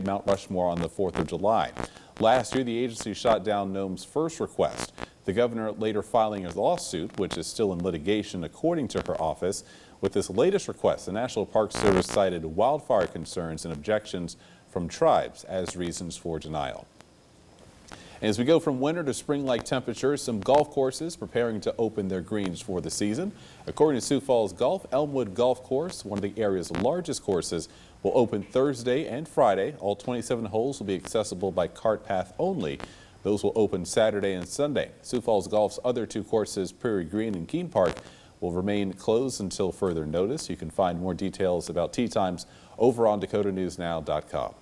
Mount Rushmore on the 4th of July. Last year, the agency shot down Nome's first request. The governor later filing a lawsuit, which is still in litigation according to her office. With this latest request, the National Park Service cited wildfire concerns and objections from tribes as reasons for denial. As we go from winter to spring-like temperatures, some golf courses preparing to open their greens for the season. According to Sioux Falls Golf, Elmwood Golf Course, one of the area's largest courses, will open Thursday and Friday. All 27 holes will be accessible by cart path only. Those will open Saturday and Sunday. Sioux Falls Golf's other two courses, Prairie Green and Keene Park, will remain closed until further notice. You can find more details about tee times over on DakotaNewsNow.com.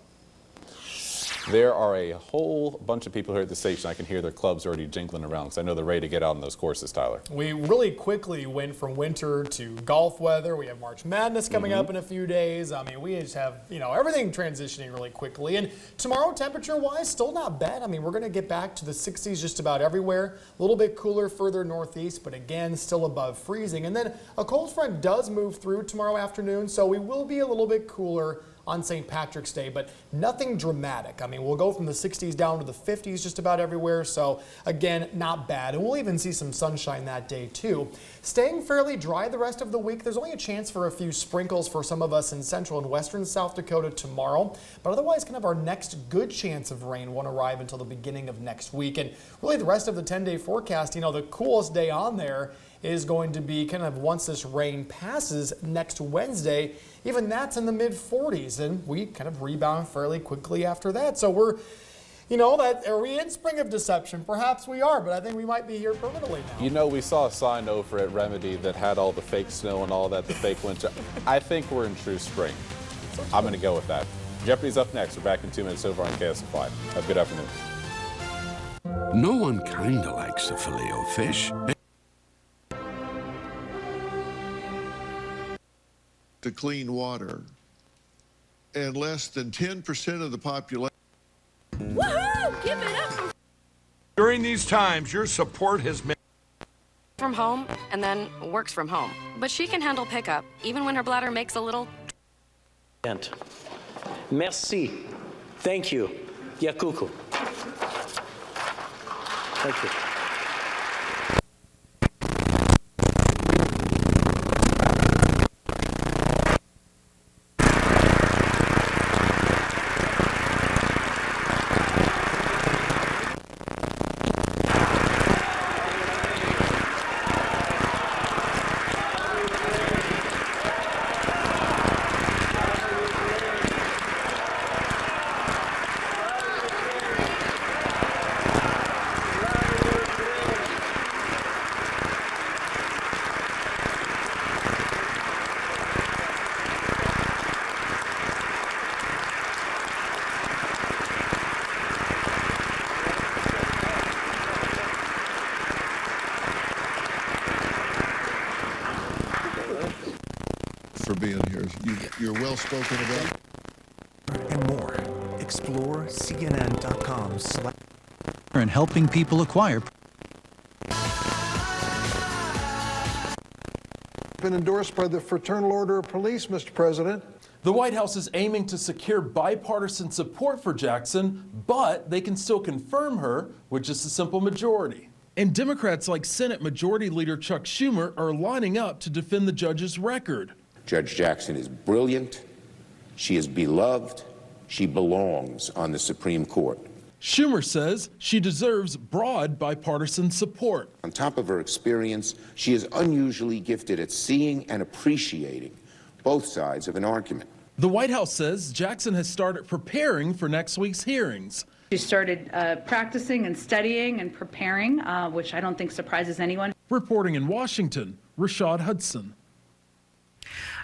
There are a whole bunch of people here at the station. I can hear their clubs already jingling around because I know they're ready to get out on those courses, Tyler. We really quickly went from winter to golf weather. We have March Madness coming up in a few days. I mean, we just have, everything transitioning really quickly. And tomorrow, temperature-wise, still not bad. I mean, we're going to get back to the 60s just about everywhere. A little bit cooler further northeast, but again, still above freezing. And then a cold front does move through tomorrow afternoon, so we will be a little bit cooler on St. Patrick's Day, but nothing dramatic. I mean, we'll go from the 60s down to the 50s just about everywhere, so again, not bad. And we'll even see some sunshine that day too. Staying fairly dry the rest of the week. There's only a chance for a few sprinkles for some of us in central and western South Dakota tomorrow, but otherwise kind of our next good chance of rain won't arrive until the beginning of next week. And really the rest of the 10-day forecast, the coolest day on there is going to be kind of once this rain passes next Wednesday. Even that's in the mid-40s, and we kind of rebound fairly quickly after that. So we're, are we in spring of deception? Perhaps we are, but I think we might be here permanently now. We saw a sign over at Remedy that had all the fake snow and all that, the fake winter. I think we're in true spring. I'm going to go with that. Jeopardy's up next. We're back in 2 minutes over on KSFY. Have a good afternoon. No one kind of likes the Filet-O-Fish. To clean water, and less than 10% of the population. Woohoo! Give it up! During these times, your support has been from home and then works from home. But she can handle pickup, even when her bladder makes a little... Merci. Thank you. Yakuku. Thank you. For being here. You're well spoken about. And more. Explore CNN.com/ and helping people acquire. Been endorsed by the Fraternal Order of Police, Mr. President. The White House is aiming to secure bipartisan support for Jackson, but they can still confirm her with just a simple majority. And Democrats like Senate Majority Leader Chuck Schumer are lining up to defend the judge's record. Judge Jackson is brilliant, she is beloved, she belongs on the Supreme Court. Schumer says she deserves broad bipartisan support. On top of her experience, she is unusually gifted at seeing and appreciating both sides of an argument. The White House says Jackson has started preparing for next week's hearings. She started practicing and studying and preparing, which I don't think surprises anyone. Reporting in Washington, Rashad Hudson.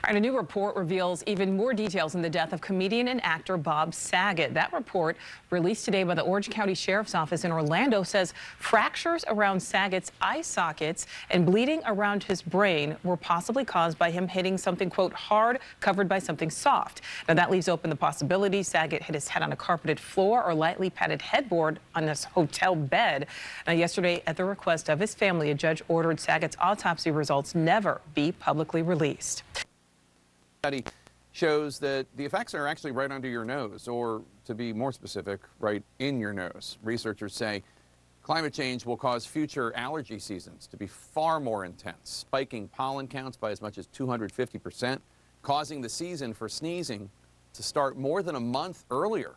And a new report reveals even more details in the death of comedian and actor Bob Saget. That report, released today by the Orange County Sheriff's Office in Orlando, says fractures around Saget's eye sockets and bleeding around his brain were possibly caused by him hitting something, quote, hard, covered by something soft. Now, that leaves open the possibility Saget hit his head on a carpeted floor or lightly padded headboard on this hotel bed. Now, yesterday, at the request of his family, a judge ordered Saget's autopsy results never be publicly released. Study shows that the effects are actually right under your nose, or to be more specific, right in your nose. Researchers say climate change will cause future allergy seasons to be far more intense, spiking pollen counts by as much as 250%, causing the season for sneezing to start more than a month earlier,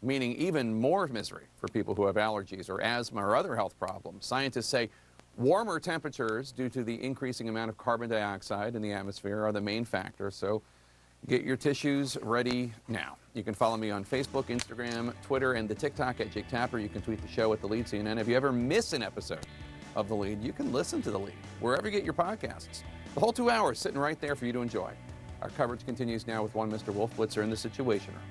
meaning even more misery for people who have allergies or asthma or other health problems. Scientists say warmer temperatures due to the increasing amount of carbon dioxide in the atmosphere are the main factor, so get your tissues ready now. You can follow me on Facebook, Instagram, Twitter, and the TikTok at Jake Tapper. You can tweet the show at The Lead CNN. If you ever miss an episode of The Lead, you can listen to The Lead wherever you get your podcasts. The whole 2 hours sitting right there for you to enjoy. Our coverage continues now with one Mr. Wolf Blitzer in the Situation Room.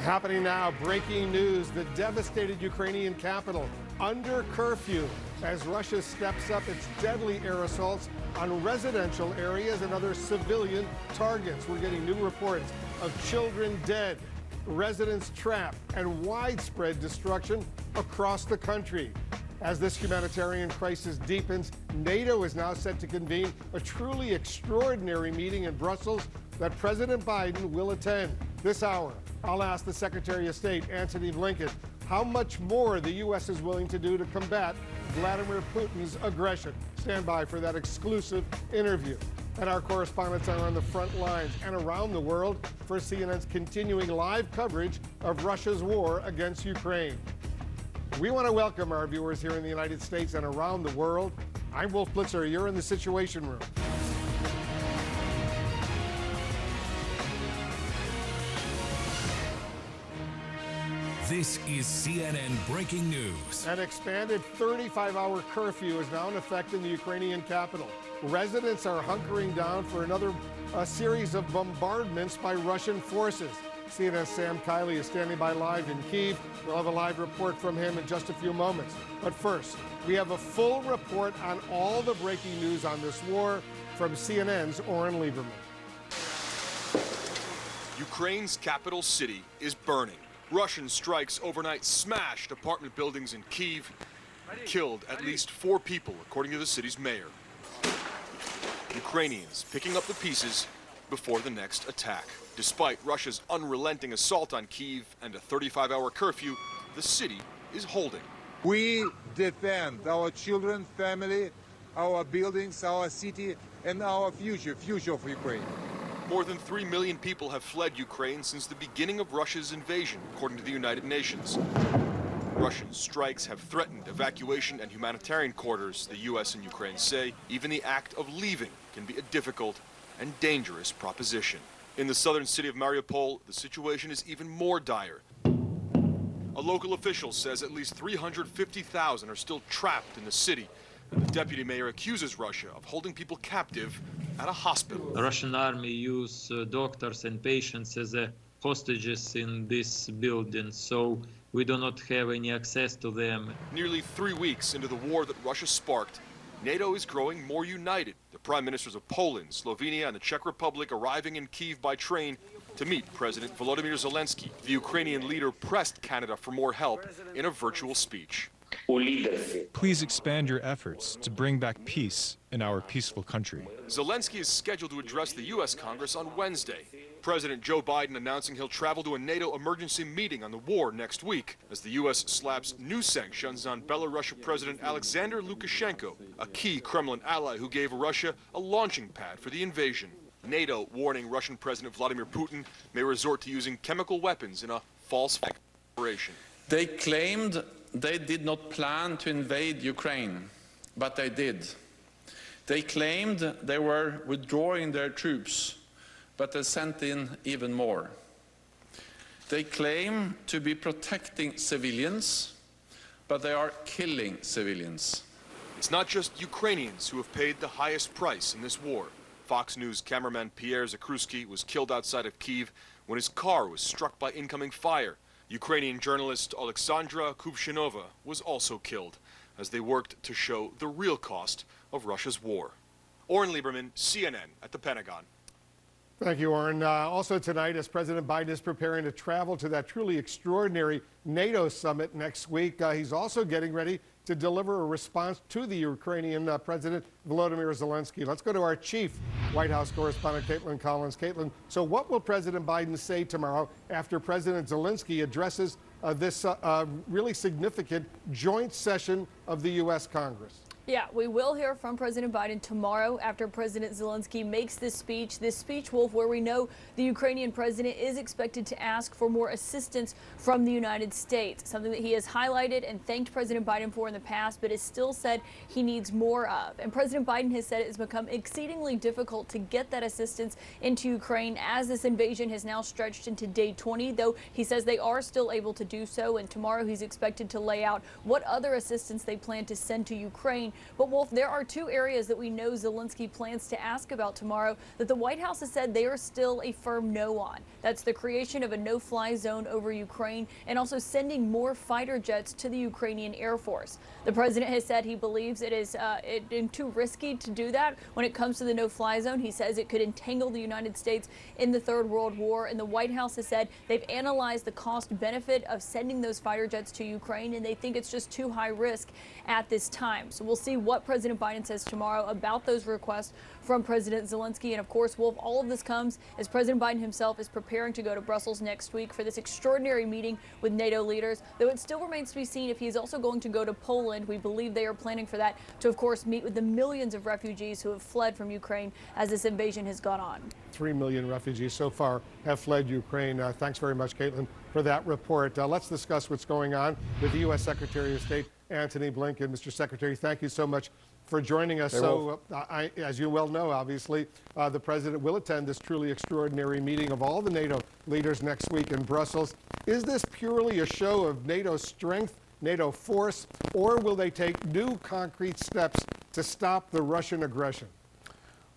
Happening now, breaking news, the devastated Ukrainian capital under curfew as Russia steps up its deadly air assaults on residential areas and other civilian targets. We're getting new reports of children dead, residents trapped, and widespread destruction across the country. As this humanitarian crisis deepens, NATO is now set to convene a truly extraordinary meeting in Brussels that President Biden will attend. This hour, I'll ask the Secretary of State, Antony Blinken, how much more the U.S. is willing to do to combat Vladimir Putin's aggression. Stand by for that exclusive interview. And our correspondents are on the front lines and around the world for CNN's continuing live coverage of Russia's war against Ukraine. We want to welcome our viewers here in the United States and around the world. I'm Wolf Blitzer. You're in the Situation Room. This is CNN Breaking News. An expanded 35-hour curfew is now in effect in the Ukrainian capital. Residents are hunkering down for another series of bombardments by Russian forces. CNN's Sam Kiley is standing by live in Kyiv. We'll have a live report from him in just a few moments. But first, we have a full report on all the breaking news on this war from CNN's Oren Lieberman. Ukraine's capital city is burning. Russian strikes overnight smashed apartment buildings in Kyiv, killed at least 4 people, according to the city's mayor. Ukrainians picking up the pieces before the next attack. Despite Russia's unrelenting assault on Kyiv and a 35-hour curfew, the city is holding. We defend our children, family, our buildings, our city, and our future of Ukraine. More than 3 million people have fled Ukraine since the beginning of Russia's invasion, according to the United Nations. Russian strikes have threatened evacuation and humanitarian corridors, the U.S. and Ukraine say. Even the act of leaving can be a difficult and dangerous proposition. In the southern city of Mariupol, the situation is even more dire. A local official says at least 350,000 are still trapped in the city. And the deputy mayor accuses Russia of holding people captive at a hospital. The Russian army use doctors and patients as hostages in this building, so we do not have any access to them. Nearly 3 weeks into the war that Russia sparked, NATO is growing more united. The prime ministers of Poland, Slovenia, and the Czech Republic arriving in Kyiv by train to meet President Volodymyr Zelenskyy. The Ukrainian leader pressed Canada for more help in a virtual speech. Please expand your efforts to bring back peace in our peaceful country. Zelenskyy is scheduled to address the U.S. Congress on Wednesday. President Joe Biden announcing he'll travel to a NATO emergency meeting on the war next week as the U.S. slaps new sanctions on Belarusian President Alexander Lukashenko, a key Kremlin ally who gave Russia a launching pad for the invasion. NATO warning Russian President Vladimir Putin may resort to using chemical weapons in a false operation. They claimed they did not plan to invade Ukraine, but they did. They claimed they were withdrawing their troops, but they sent in even more. They claim to be protecting civilians, but they are killing civilians. It's not just Ukrainians who have paid the highest price in this war. Fox News cameraman Pierre Zakruski was killed outside of Kyiv when his car was struck by incoming fire. Ukrainian journalist Alexandra Kubshinova was also killed as they worked to show the real cost of Russia's war. Oren Lieberman, CNN at the Pentagon. Thank you, Oren. Also tonight, as President Biden is preparing to travel to that truly extraordinary NATO summit next week, he's also getting ready to deliver a response to the Ukrainian President Volodymyr Zelenskyy. Let's go to our chief White House correspondent Caitlin Collins. Caitlin, so what will President Biden say tomorrow after President Zelenskyy addresses this really significant joint session of the U.S. Congress? Yeah, we will hear from President Biden tomorrow after President Zelenskyy makes this speech. This speech, Wolf, where we know the Ukrainian president is expected to ask for more assistance from the United States, something that he has highlighted and thanked President Biden for in the past, but has still said he needs more of. And President Biden has said it has become exceedingly difficult to get that assistance into Ukraine as this invasion has now stretched into day 20, though he says they are still able to do so. And tomorrow he's expected to lay out what other assistance they plan to send to Ukraine. But Wolf, there are two areas that we know Zelenskyy plans to ask about tomorrow that the White House has said they are still a firm no on. That's the creation of a no-fly zone over Ukraine and also sending more fighter jets to the Ukrainian Air Force. The president has said he believes it is too risky to do that when it comes to the no-fly zone. He says it could entangle the United States in the Third World War. And the White House has said they've analyzed the cost-benefit of sending those fighter jets to Ukraine, and they think it's just too high risk at this time. So we'll see what President Biden says tomorrow about those requests from President Zelenskyy. And of course, Wolf, all of this comes as President Biden himself is preparing to go to Brussels next week for this extraordinary meeting with NATO leaders, though it still remains to be seen if he is also going to go to Poland. We believe they are planning for that to, of course, meet with the millions of refugees who have fled from Ukraine as this invasion has gone on. 3 million refugees so far have fled Ukraine. Thanks very much, Caitlin, for that report. Let's discuss what's going on with the U.S. Secretary of State Antony Blinken. Mr. Secretary, thank you so much for joining us. As you well know, obviously, the president will attend this truly extraordinary meeting of all the NATO leaders next week in Brussels. Is this purely a show of NATO strength, NATO force, or will they take new concrete steps to stop the Russian aggression?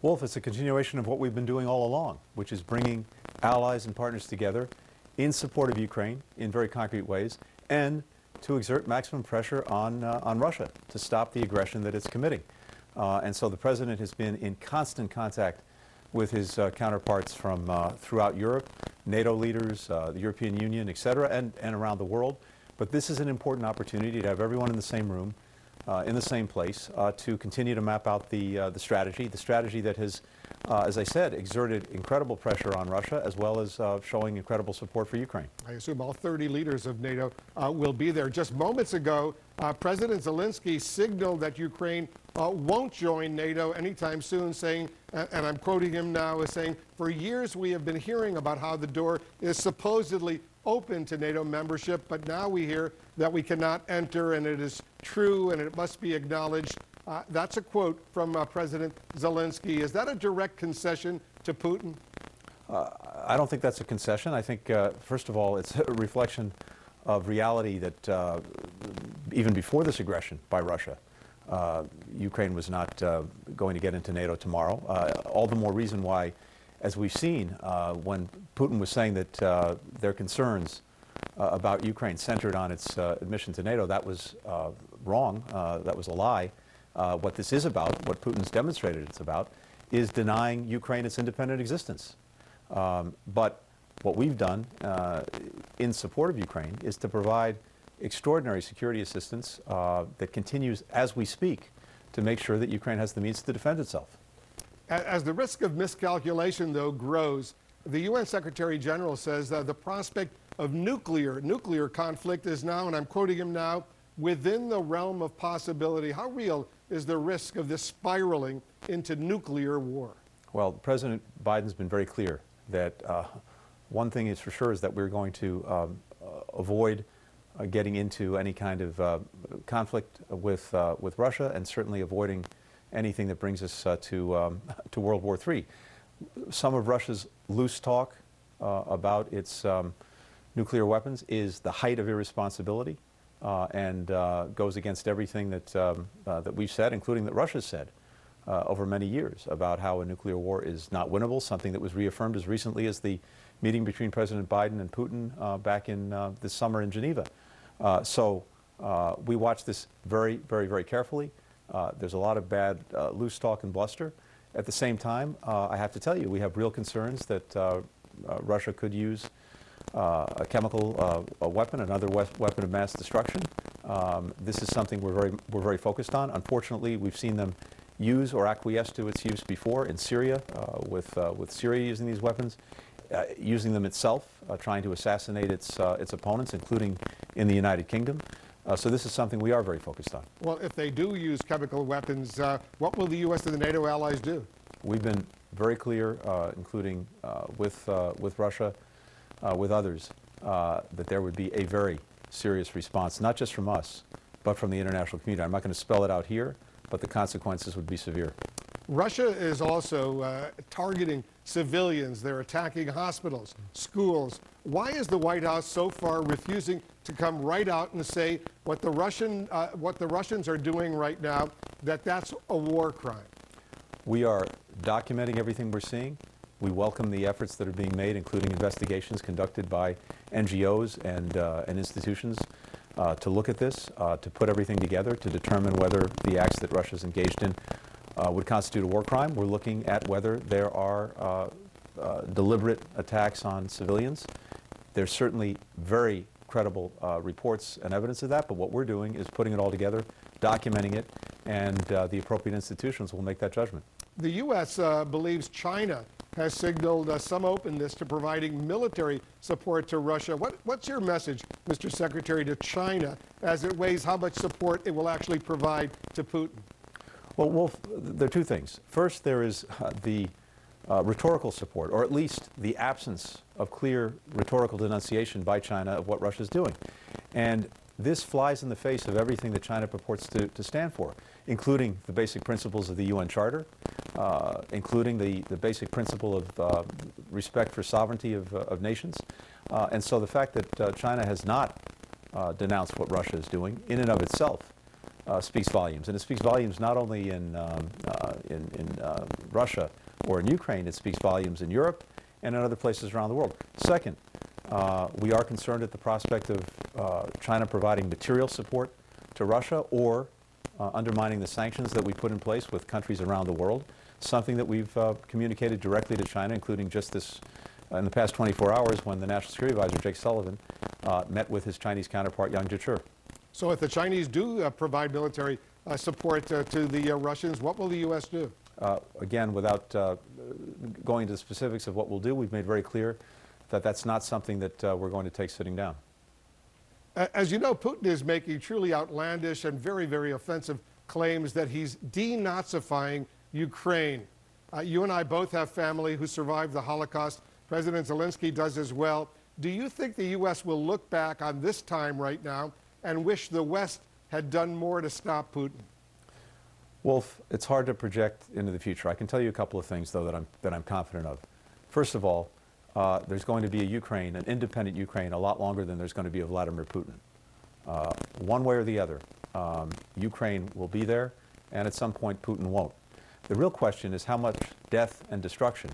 Wolf, it's a continuation of what we've been doing all along, which is bringing allies and partners together in support of Ukraine in very concrete ways, and to exert maximum pressure on Russia to stop the aggression that it's committing. And so the president has been in constant contact with his counterparts from throughout Europe, NATO leaders, the European Union, et cetera, and around the world. But this is an important opportunity to have everyone in the same room, in the same place, to continue to map out the strategy that has, as I said, exerted incredible pressure on Russia, as well as showing incredible support for Ukraine. I assume all 30 leaders of NATO will be there. Just moments ago, President Zelenskyy signaled that Ukraine won't join NATO anytime soon, saying, and I'm quoting him now, as saying, "For years we have been hearing about how the door is supposedly open to NATO membership, but now we hear that we cannot enter, and it is true, and it must be acknowledged." That's a quote from President Zelenskyy. Is that a direct concession to Putin? I don't think that's a concession. I think, first of all, it's a reflection of reality that even before this aggression by Russia, Ukraine was not going to get into NATO tomorrow. All the more reason why, as we've seen, when Putin was saying that their concerns about Ukraine centered on its admission to NATO, that was wrong. That was a lie. What this is about, what Putin's demonstrated it's about, is denying Ukraine its independent existence. But what we've done in support of Ukraine is to provide extraordinary security assistance that continues as we speak to make sure that Ukraine has the means to defend itself. As the risk of miscalculation, though, grows, the UN Secretary General says the prospect of nuclear conflict is now, and I'm quoting him now, within the realm of possibility. How real is the risk of this spiraling into nuclear war? Well, President Biden's been very clear that one thing is for sure is that we're going to avoid getting into any kind of conflict with Russia, and certainly avoiding anything that brings us to World War III. Some of Russia's loose talk about its nuclear weapons is the height of irresponsibility and goes against everything that we've said, including that Russia's said over many years about how a nuclear war is not winnable, something that was reaffirmed as recently as the meeting between President Biden and Putin back in this summer in Geneva. So we watch this very, very, very carefully. There's a lot of bad loose talk and bluster. At the same time, I have to tell you, we have real concerns that Russia could use a chemical weapon, another weapon of mass destruction. This is something we're very focused on. Unfortunately, we've seen them use or acquiesce to its use before in Syria, with Syria using these weapons, using them itself, trying to assassinate its opponents, including in the United Kingdom. So this is something we are very focused on. Well, if they do use chemical weapons, what will the U.S. and the NATO allies do? We've been very clear, including with Russia, with others, that there would be a very serious response, not just from us, but from the international community. I'm not going to spell it out here, but the consequences would be severe. Russia is also targeting civilians. They're attacking hospitals, schools. Why is the White House so far refusing to come right out and say what the Russians are doing right now, that's a war crime? We are documenting everything we're seeing. We welcome the efforts that are being made, including investigations conducted by NGOs and institutions to look at this, to put everything together, to determine whether the acts that Russia's engaged in would constitute a war crime. We're looking at whether there are deliberate attacks on civilians. There's certainly very credible reports and evidence of that, but what we're doing is putting it all together, documenting it, and the appropriate institutions will make that judgment. The U.S. believes China has signaled some openness to providing military support to Russia. What's your message, Mr. Secretary, to China as it weighs how much support it will actually provide to Putin? Well, Wolf, there are two things. First, there is the rhetorical support, or at least the absence of clear rhetorical denunciation by China of what Russia is doing. And this flies in the face of everything that China purports to stand for, including the basic principles of the UN Charter, including the basic principle of respect for sovereignty of nations. And so the fact that China has not denounced what Russia is doing in and of itself speaks volumes. And it speaks volumes not only in Russia or in Ukraine, it speaks volumes in Europe and in other places around the world. Second, we are concerned at the prospect of China providing material support to Russia or undermining the sanctions that we put in place with countries around the world, something that we've communicated directly to China, including just this in the past 24 hours when the National Security Advisor, Jake Sullivan, met with his Chinese counterpart, Yang Jiechi. So if the Chinese do provide military support to the Russians, what will the U.S. do? Again, without going into the specifics of what we'll do, we've made very clear that that's not something that we're going to take sitting down. As you know, Putin is making truly outlandish and very, very offensive claims that he's denazifying Ukraine. You and I both have family who survived the Holocaust. President Zelenskyy does as well. Do you think the U.S. will look back on this time right now and wish the West had done more to stop Putin? Wolf, it's hard to project into the future. I can tell you a couple of things, though, that I'm confident of. First of all, there's going to be a Ukraine, an independent Ukraine, a lot longer than there's going to be a Vladimir Putin. One way or the other, Ukraine will be there, and at some point Putin won't. The real question is how much death and destruction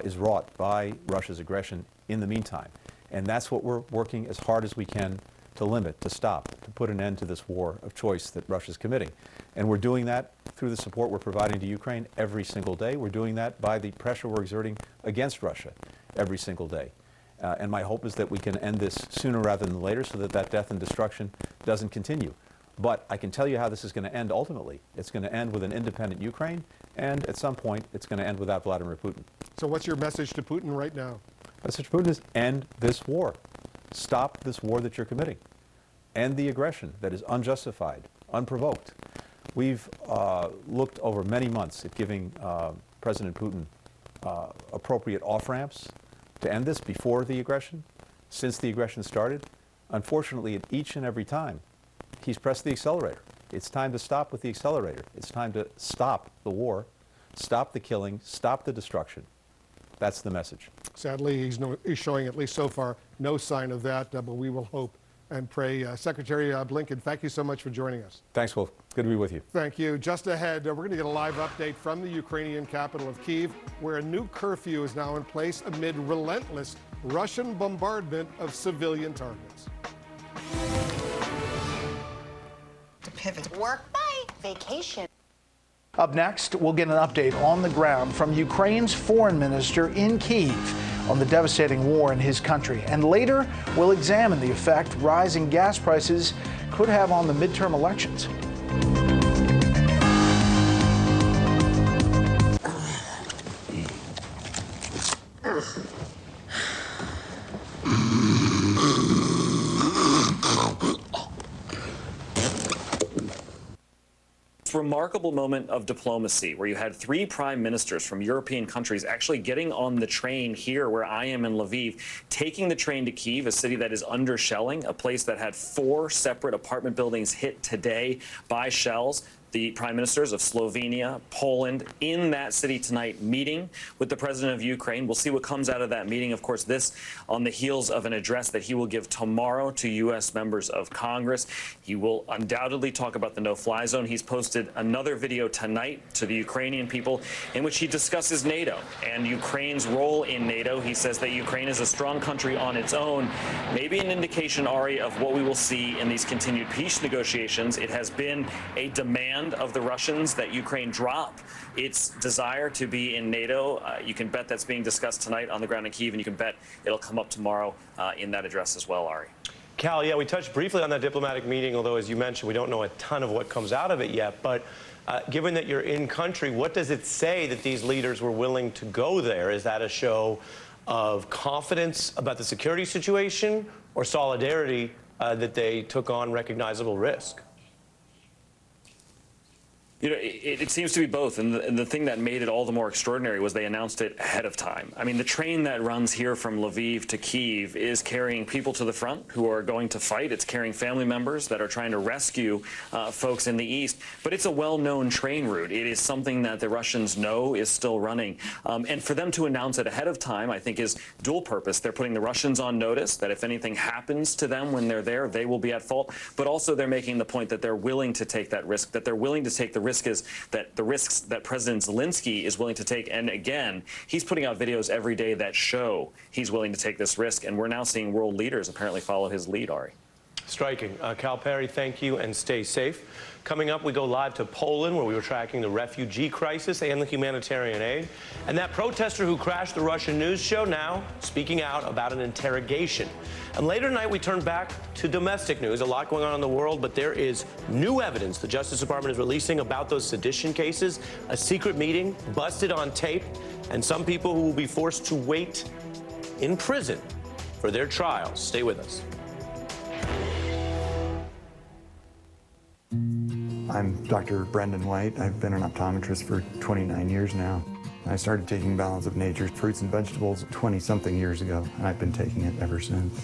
is wrought by Russia's aggression in the meantime. And that's what we're working as hard as we can to limit, to stop, to put an end to this war of choice that Russia's committing. And we're doing that through the support we're providing to Ukraine every single day. We're doing that by the pressure we're exerting against Russia every single day. And my hope is that we can end this sooner rather than later so that that death and destruction doesn't continue. But I can tell you how this is going to end ultimately. It's going to end with an independent Ukraine, and at some point it's going to end without Vladimir Putin. So what's your message to Putin right now? Message to Putin is end this war. Stop this war that you're committing. End the aggression that is unjustified, unprovoked. We've looked over many months at giving President Putin appropriate off-ramps to end this before the aggression, since the aggression started. Unfortunately, at each and every time, he's pressed the accelerator. It's time to stop with the accelerator. It's time to stop the war, stop the killing, stop the destruction. That's the message. Sadly, he's showing, at least so far, no sign of that, but we will hope and pray. Secretary Blinken, thank you so much for joining us. Thanks, Wolf. Good to be with you. Thank you. Just ahead, we're going to get a live update from the Ukrainian capital of Kyiv, where a new curfew is now in place amid relentless Russian bombardment of civilian targets. To pivot. Work, bye. Vacation. Up next, we'll get an update on the ground from Ukraine's foreign minister in Kyiv on the devastating war in his country. And later, we'll examine the effect rising gas prices could have on the midterm elections. It's a remarkable moment of diplomacy where you had 3 prime ministers from European countries actually getting on the train here where I am in Lviv, taking the train to Kyiv, a city that is under shelling, a place that had 4 separate apartment buildings hit today by shells. The prime ministers of Slovenia, Poland, in that city tonight, meeting with the president of Ukraine. We'll see what comes out of that meeting. Of course, this on the heels of an address that he will give tomorrow to U.S. members of Congress. He will undoubtedly talk about the no-fly zone. He's posted another video tonight to the Ukrainian people in which he discusses NATO and Ukraine's role in NATO. He says that Ukraine is a strong country on its own. Maybe an indication, Ari, of what we will see in these continued peace negotiations. It has been a demand of the Russians that Ukraine drop its desire to be in NATO. You can bet that's being discussed tonight on the ground in Kyiv, and you can bet it'll come up tomorrow in that address as well, Ari. Cal, yeah, we touched briefly on that diplomatic meeting, although, as you mentioned, we don't know a ton of what comes out of it yet. But given that you're in country, what does it say that these leaders were willing to go there? Is that a show of confidence about the security situation or solidarity that they took on recognizable risk? You know, it seems to be both, and the thing that made it all the more extraordinary was they announced it ahead of time. I mean, the train that runs here from Lviv to Kyiv is carrying people to the front who are going to fight. It's carrying family members that are trying to rescue folks in the east. But it's a well-known train route. It is something that the Russians know is still running. And for them to announce it ahead of time, I think, is dual purpose. They're putting the Russians on notice that if anything happens to them when they're there, they will be at fault. But also they're making the point that they're willing to take that risk, that they're willing to take the risk is that the risks that President Zelenskyy is willing to take. And again, he's putting out videos every day that show he's willing to take this risk. And we're now seeing world leaders apparently follow his lead, Ari. Striking. Cal Perry, thank you, and stay safe. Coming up, we go live to Poland, where we were tracking the refugee crisis and the humanitarian aid. And that protester who crashed the Russian news show now speaking out about an interrogation. And later tonight, we turn back to domestic news. A lot going on in the world, but there is new evidence the Justice Department is releasing about those sedition cases, a secret meeting busted on tape, and some people who will be forced to wait in prison for their trials. Stay with us. I'm Dr. Brendan White. I've been an optometrist for 29 years now. I started taking Balance of Nature fruits and vegetables 20-something years ago, and I've been taking it ever since.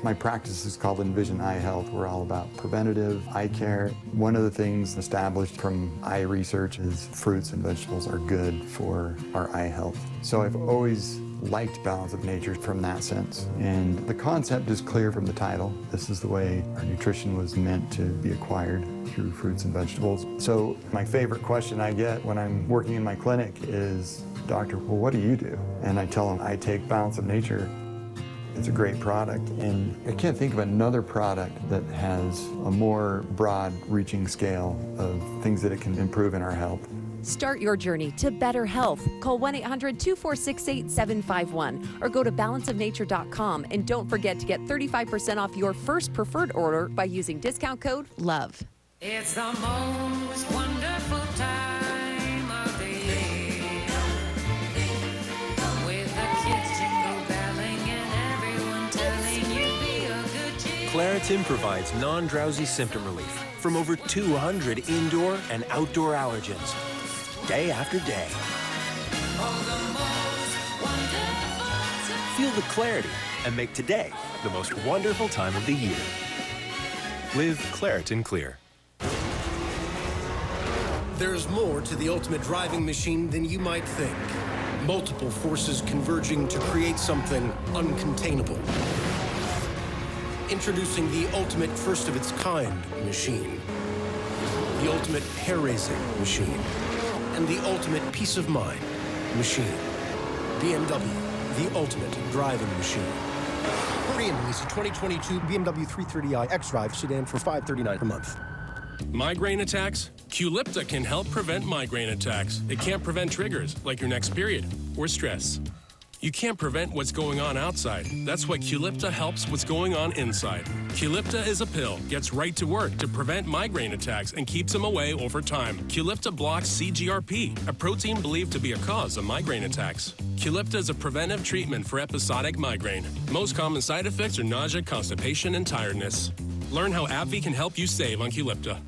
My practice is called Envision Eye Health. We're all about preventative eye care. One of the things established from eye research is fruits and vegetables are good for our eye health. So I've always liked Balance of Nature from that sense. And the concept is clear from the title. This is the way our nutrition was meant to be acquired, through fruits and vegetables. So my favorite question I get when I'm working in my clinic is, Doctor, well, what do you do? And I tell them I take Balance of Nature. It's a great product, and I can't think of another product that has a more broad-reaching scale of things that it can improve in our health. Start your journey to better health. Call 1-800-246-8751 or go to balanceofnature.com, and don't forget to get 35% off your first preferred order by using discount code LOVE. It's the most wonderful time of the year, with the kids jingle belling and everyone telling you be a good cheer. Claritin provides non-drowsy symptom relief from over 200 indoor and outdoor allergens, day after day. Feel the clarity and make today the most wonderful time of the year. Live Claritin Clear. There's more to the ultimate driving machine than you might think. Multiple forces converging to create something uncontainable. Introducing the ultimate first-of-its-kind machine. The ultimate hair-raising machine. And the ultimate peace of mind machine. BMW, the ultimate driving machine. Hurry in, lease a 2022 BMW 330i xDrive sedan for $539 per month. Migraine attacks? Qulipta can help prevent migraine attacks. It can't prevent triggers, like your next period or stress. You can't prevent what's going on outside. That's why Qulipta helps what's going on inside. Qulipta is a pill, gets right to work to prevent migraine attacks and keeps them away over time. Qulipta blocks CGRP, a protein believed to be a cause of migraine attacks. Qulipta is a preventive treatment for episodic migraine. Most common side effects are nausea, constipation, and tiredness. Learn how AbbVie can help you save on Qulipta.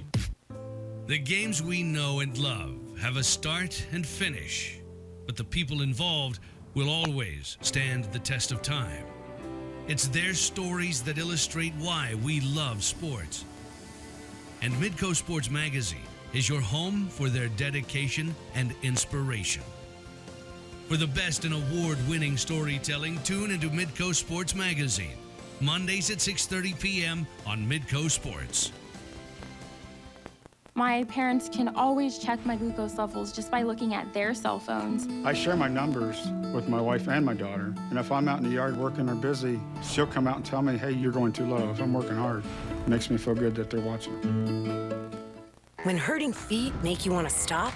The games we know and love have a start and finish, but the people involved will always stand the test of time. It's their stories that illustrate why we love sports. And Midco Sports Magazine is your home for their dedication and inspiration. For the best in award-winning storytelling, tune into Midco Sports Magazine, Mondays at 6:30 p.m. on Midco Sports. My parents can always check my glucose levels just by looking at their cell phones. I share my numbers with my wife and my daughter, and if I'm out in the yard working or busy, she'll come out and tell me, hey, you're going too low. If I'm working hard, it makes me feel good that they're watching. When hurting feet make you want to stop,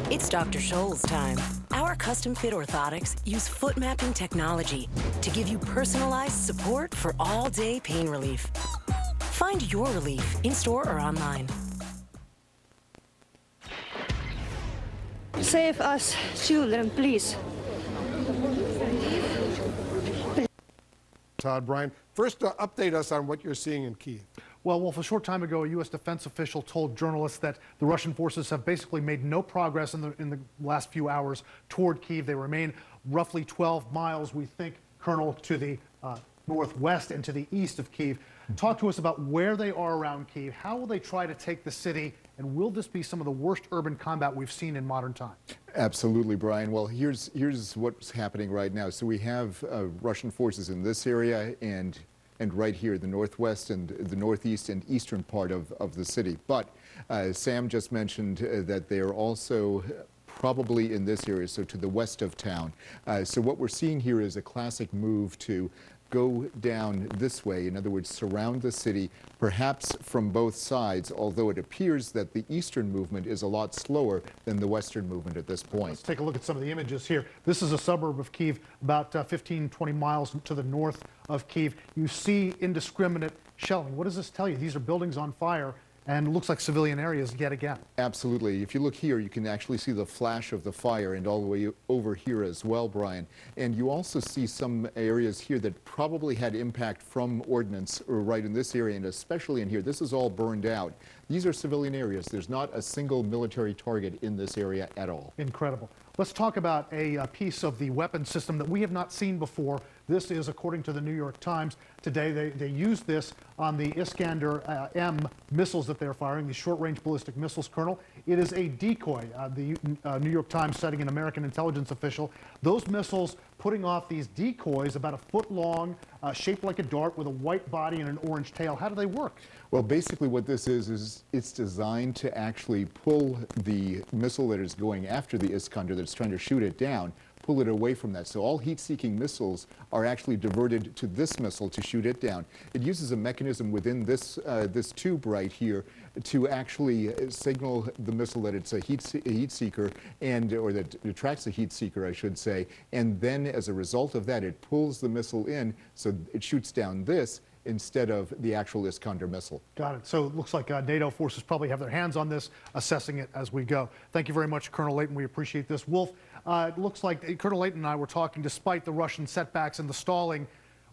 it's Dr. Scholl's time. Our custom-fit orthotics use foot mapping technology to give you personalized support for all-day pain relief. Find your relief in-store or online. Save us, children, please. Todd, Brian, first update us on what you're seeing in Kyiv. Well, Wolf, a short time ago, a U.S. defense official told journalists that the Russian forces have basically made no progress in the last few hours toward Kyiv. They remain roughly 12 miles, we think, Colonel, to the northwest and to the east of Kyiv. Talk to us about where they are around Kyiv. How will they try to take the city? And will this be some of the worst urban combat we've seen in modern times? Absolutely, Brian. Well, here's what's happening right now. So we have Russian forces in this area and right here, the northwest and the northeast and eastern part of the city. But Sam just mentioned that they are also probably in this area, so to the west of town. So what we're seeing here is a classic move to go down this way, in other words, surround the city, perhaps from both sides, although it appears that the eastern movement is a lot slower than the western movement at this point. Let's take a look at some of the images here. This is a suburb of Kyiv, about 15, 20 miles to the north of Kyiv. You see indiscriminate shelling. What does this tell you? These are buildings on fire, and it looks like civilian areas yet again. Absolutely. If you look here, you can actually see the flash of the fire, and all the way over here as well, Brian. And you also see some areas here that probably had impact from ordnance right in this area, and especially in here. This is all burned out. These are civilian areas. There's not a single military target in this area at all. Incredible. Let's talk about a piece of the weapon system that we have not seen before. This is, according to the New York Times, today they used this on the Iskander-M missiles that they're firing, these short-range ballistic missiles, Colonel. It is a decoy, the New York Times citing an American intelligence official. Those missiles putting off these decoys about a foot long, shaped like a dart with a white body and an orange tail. How do they work? Well, basically what this is it's designed to actually pull the missile that is going after the Iskander that's trying to shoot it down, pull it away from that. So all heat-seeking missiles are actually diverted to this missile to shoot it down. It uses a mechanism within this tube right here to actually signal the missile that it's a heat seeker, or that it attracts a heat seeker, I should say. And then as a result of that, it pulls the missile in, so it shoots down this instead of the actual Iskander missile. Got it. So it looks like NATO forces probably have their hands on this, assessing it as we go. Thank you very much, Colonel Layton. We appreciate this. Wolf, it looks like Colonel Layton and I were talking, despite the Russian setbacks and the stalling,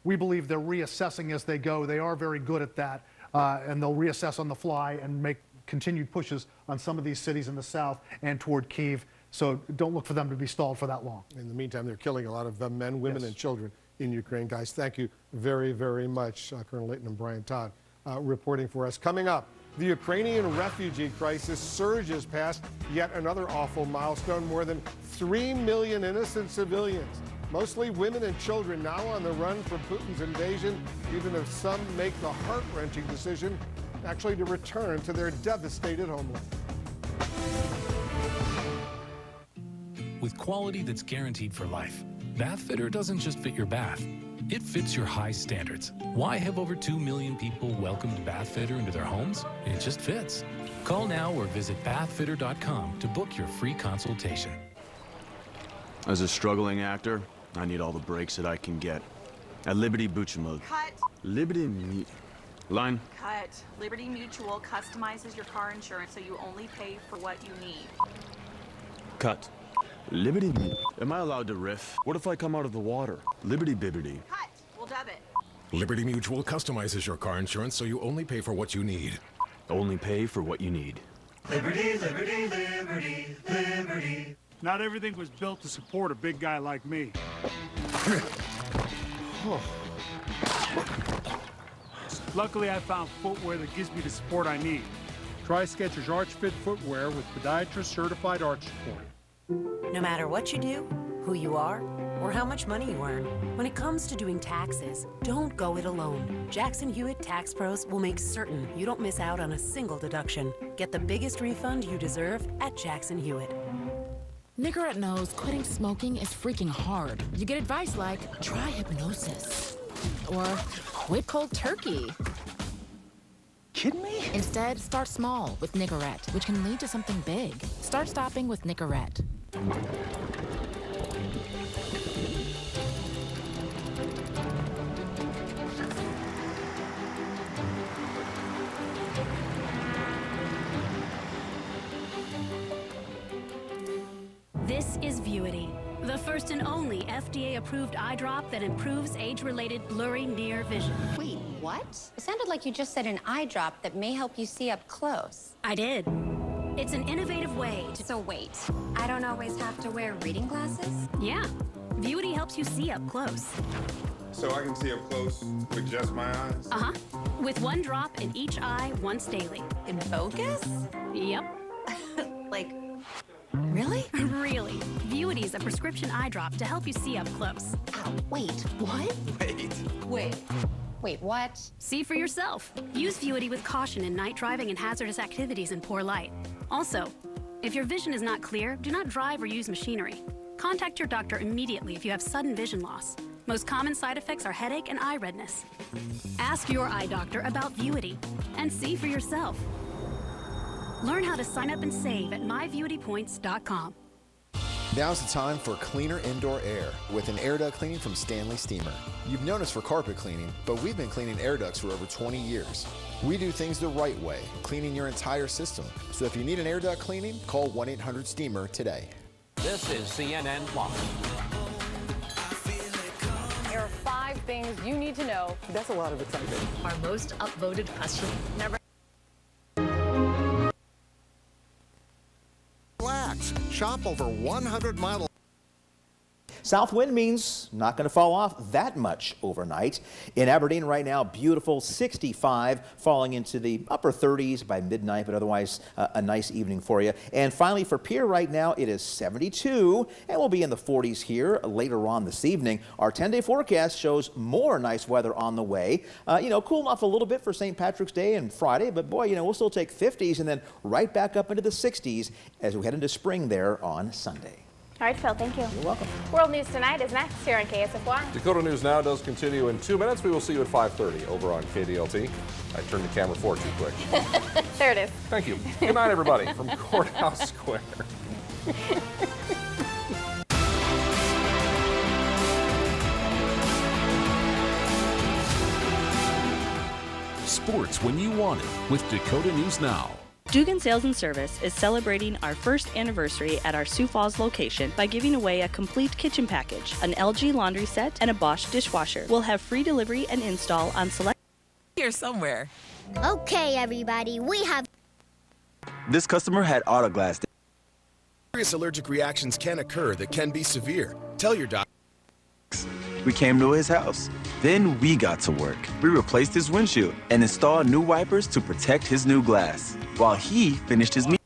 we believe they're reassessing as they go. They are very good at that, and they'll reassess on the fly and make continued pushes on some of these cities in the south and toward Kyiv. So don't look for them to be stalled for that long. In the meantime, they're killing a lot of men, women, and children in Ukraine. Guys, thank you very, very much, Colonel Layton and Brian Todd, reporting for us. Coming up, the Ukrainian refugee crisis surges past yet another awful milestone. More than 3 million innocent civilians, mostly women and children, now on the run from Putin's invasion, even if some make the heart-wrenching decision actually to return to their devastated homeland. With quality that's guaranteed for life, Bathfitter doesn't just fit your bath, it fits your high standards. Why have over 2 million people welcomed Bathfitter into their homes? It just fits. Call now or visit bathfitter.com to book your free consultation. As a struggling actor, I need all the breaks that I can get. At Liberty Mutual. Cut. Line. Cut. Liberty Mutual customizes your car insurance so you only pay for what you need. Cut. Liberty. Am I allowed to riff? What if I come out of the water? Liberty Bibbity. Cut. We'll dub it. Liberty Mutual customizes your car insurance so you only pay for what you need. Only pay for what you need. Liberty, liberty, liberty, liberty. Not everything was built to support a big guy like me. Luckily, I found footwear that gives me the support I need. Try Skechers Arch Fit footwear with podiatrist certified arch support. No matter what you do, who you are, or how much money you earn, when it comes to doing taxes, don't go it alone. Jackson Hewitt Tax Pros will make certain you don't miss out on a single deduction. Get the biggest refund you deserve at Jackson Hewitt. Nicorette knows quitting smoking is freaking hard. You get advice like, try hypnosis, or quit cold turkey. Kidding me? Instead, start small with Nicorette, which can lead to something big. Start stopping with Nicorette. This is Vuity, the first and only FDA-approved eye drop that improves age-related blurry near vision. Wait, what? It sounded like you just said an eye drop that may help you see up close. I did. It's an innovative way to... So wait, I don't always have to wear reading glasses? Yeah. Vuity helps you see up close. So I can see up close with just my eyes? Uh-huh. With one drop in each eye once daily. In focus? Yep. Like, really? Really. Vuity's a prescription eye drop to help you see up close. Ow, wait, what? Wait, what? See for yourself. Use Vuity with caution in night driving and hazardous activities in poor light. Also, if your vision is not clear, do not drive or use machinery. Contact your doctor immediately if you have sudden vision loss. Most common side effects are headache and eye redness. Ask your eye doctor about Vuity and see for yourself. Learn how to sign up and save at myvuitypoints.com. Now's the time for cleaner indoor air with an air duct cleaning from Stanley Steamer. You've known us for carpet cleaning, but we've been cleaning air ducts for over 20 years. We do things the right way, cleaning your entire system. So if you need an air duct cleaning, call 1-800-STEAMER today. This is CNN Plus. There are 5 things you need to know. That's a lot of excitement. Our most upvoted question. Never. Relax. Shop over 100 models. South wind means not going to fall off that much overnight. In Aberdeen right now, beautiful 65, falling into the upper 30s by midnight, but otherwise a nice evening for you. And finally for Pierre right now, it is 72, and we'll be in the 40s here later on this evening. Our 10-day forecast shows more nice weather on the way. Cooling off a little bit for St. Patrick's Day and Friday, but boy, we'll still take 50s and then right back up into the 60s as we head into spring there on Sunday. All right, Phil, thank you. You're welcome. World News Tonight is next here on KSFY. Dakota News Now does continue in 2 minutes. We will see you at 5:30 over on KDLT. I turned the camera forward too quick. There it is. Thank you. Good night, everybody, from Courthouse Square. Sports when you want it with Dakota News Now. Dugan Sales and Service is celebrating our first anniversary at our Sioux Falls location by giving away a complete kitchen package, an LG laundry set, and a Bosch dishwasher. We'll have free delivery and install on select. Here somewhere. Okay, everybody, we have. This customer had autoglass. Serious allergic reactions can occur that can be severe. Tell your doctor. We came to his house. Then we got to work. We replaced his windshield and installed new wipers to protect his new glass while he finished his meeting.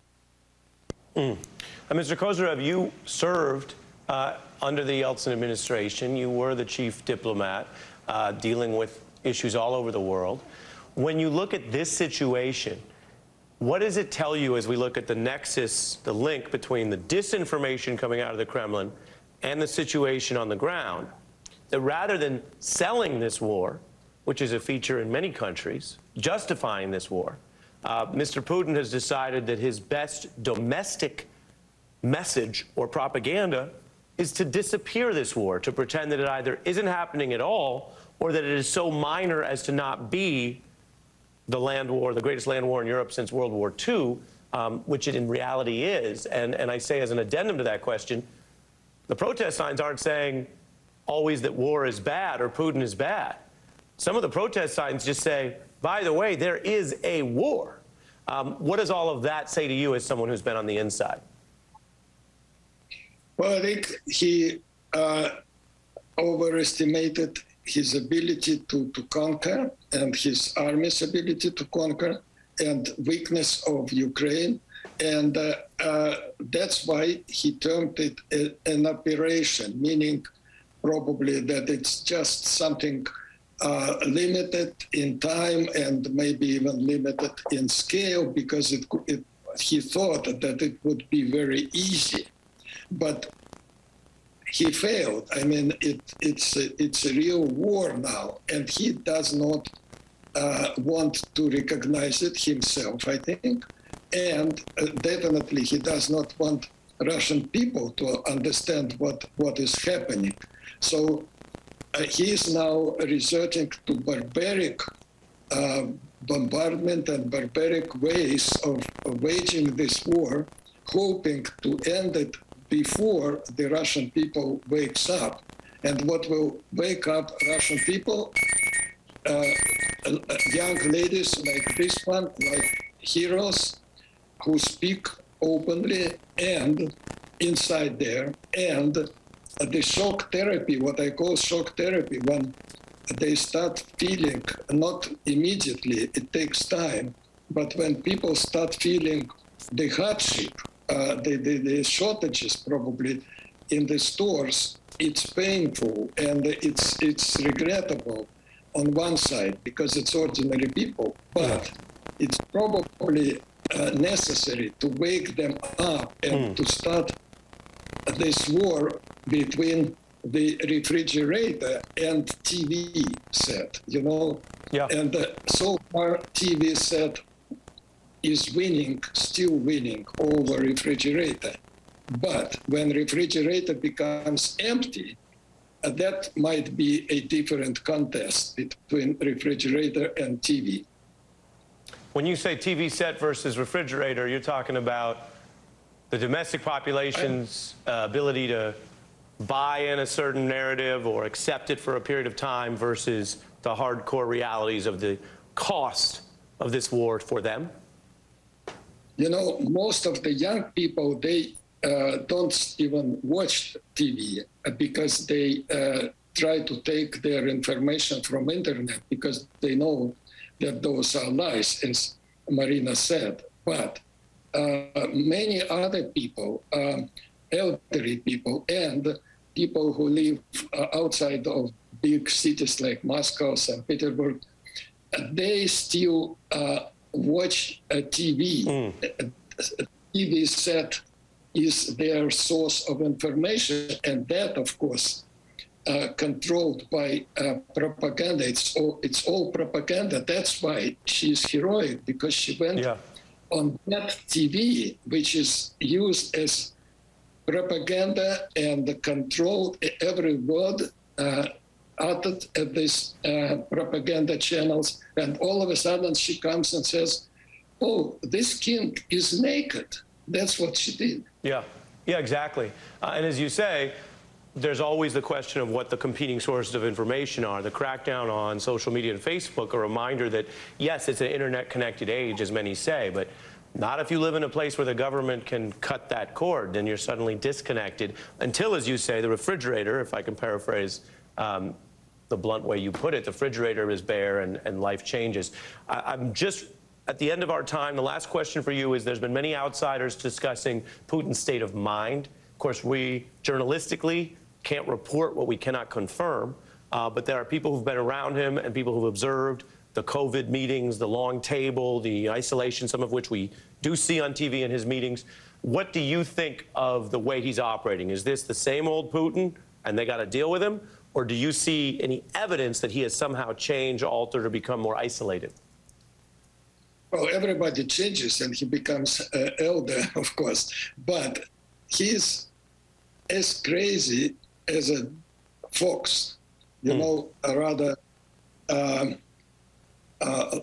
Mr. Kozyrev, you served under the Yeltsin administration. You were the chief diplomat dealing with issues all over the world. When you look at this situation, what does it tell you as we look at the nexus, the link between the disinformation coming out of the Kremlin and the situation on the ground, that rather than selling this war, which is a feature in many countries, justifying this war, Mr. Putin has decided that his best domestic message or propaganda is to disappear this war, to pretend that it either isn't happening at all or that it is so minor as to not be the land war, the greatest land war in Europe since World War II, which it in reality is. And I say as an addendum to that question, the protest signs aren't saying always that war is bad or Putin is bad. Some of the protest signs just say, by the way, there is a war. What does all of that say to you as someone who's been on the inside? Well, I think he overestimated his ability to conquer and his army's ability to conquer and weakness of Ukraine. And that's why he termed it an operation, meaning probably that it's just something limited in time and maybe even limited in scale, because he thought that it would be very easy. But he failed. I mean, it's a real war now, and he does not want to recognize it himself, I think. And definitely he does not want Russian people to understand what is happening. So he is now resorting to barbaric bombardment and barbaric ways of waging this war, hoping to end it before the Russian people wakes up. And what will wake up Russian people? Young ladies like this one, like heroes, who speak openly and inside there, and the shock therapy, what I call shock therapy, when they start feeling, not immediately, it takes time, but when people start feeling the hardship, the shortages probably in the stores, it's painful and it's regrettable on one side because it's ordinary people, but it's probably necessary to wake them up and to start this war between the refrigerator and TV set, you know? Yeah. And so far, TV set is winning, still winning over refrigerator. But when refrigerator becomes empty, that might be a different contest between refrigerator and TV. When you say TV set versus refrigerator, you're talking about the domestic population's ability to buy in a certain narrative or accept it for a period of time versus the hardcore realities of the cost of this war for them? You know, most of the young people, they don't even watch TV because they try to take their information from internet because they know that those are lies, as Marina said. But many other people, elderly people, and people who live outside of big cities like Moscow, St. Petersburg, they still watch TV. TV set is their source of information, and that, of course, controlled by propaganda. It's all propaganda. That's why she's heroic, because she went on that TV, which is used as propaganda and controlled every word uttered at these propaganda channels. And all of a sudden she comes and says, oh, this king is naked. That's what she did. Yeah, exactly. And as you say, there's always the question of what the competing sources of information are. The crackdown on social media and Facebook, a reminder that, yes, it's an internet-connected age, as many say, but not if you live in a place where the government can cut that cord. Then you're suddenly disconnected until, as you say, the refrigerator, if I can paraphrase the blunt way you put it, the refrigerator is bare and life changes. I'm just at the end of our time. The last question for you is, there's been many outsiders discussing Putin's state of mind. Of course, we journalistically can't report what we cannot confirm, but there are people who've been around him and people who've observed the COVID meetings, the long table, the isolation, some of which we do see on TV in his meetings. What do you think of the way he's operating? Is this the same old Putin and they got to deal with him? Or do you see any evidence that he has somehow changed, altered, or become more isolated? Well, everybody changes and he becomes elder, of course, but he's as crazy as a fox, you know, a rather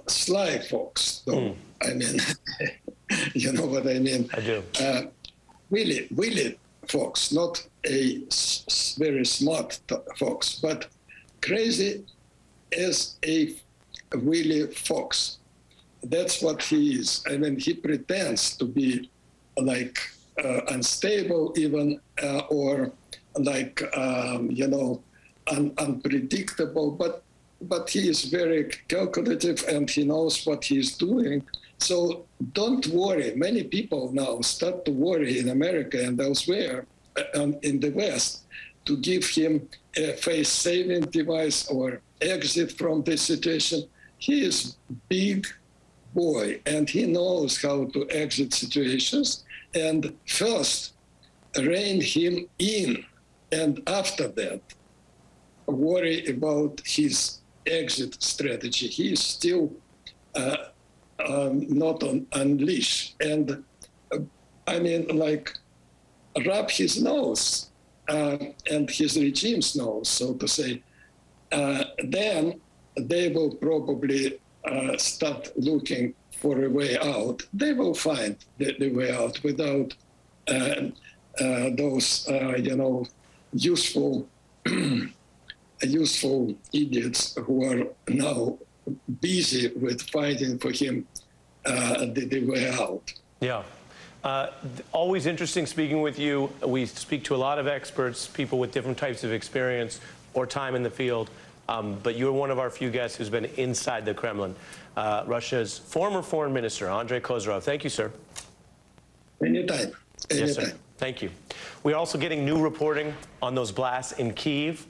sly fox, though. I mean, you know what I mean? I do. Willy fox, not a very smart fox, but crazy as a Willy fox. That's what he is. I mean, he pretends to be like unstable even, or like, unpredictable, but he is very calculative and he knows what he's doing. So don't worry. Many people now start to worry in America and elsewhere in the West to give him a face-saving device or exit from this situation. He is big boy and he knows how to exit situations, and first rein him in, and after that worry about his exit strategy. He is still not on unleash, and rub his nose and his regime's nose, so to say. Then they will probably start looking for a way out. They will find the way out without those, useful idiots who are now busy with fighting for him the way out. Yeah. Always interesting speaking with you. We speak to a lot of experts, people with different types of experience or time in the field. But you're one of our few guests who's been inside the Kremlin. Russia's former foreign minister, Andrei Kozyrov. Thank you, sir. Anytime. Yes, sir. Thank you. We're also getting new reporting on those blasts in Kyiv.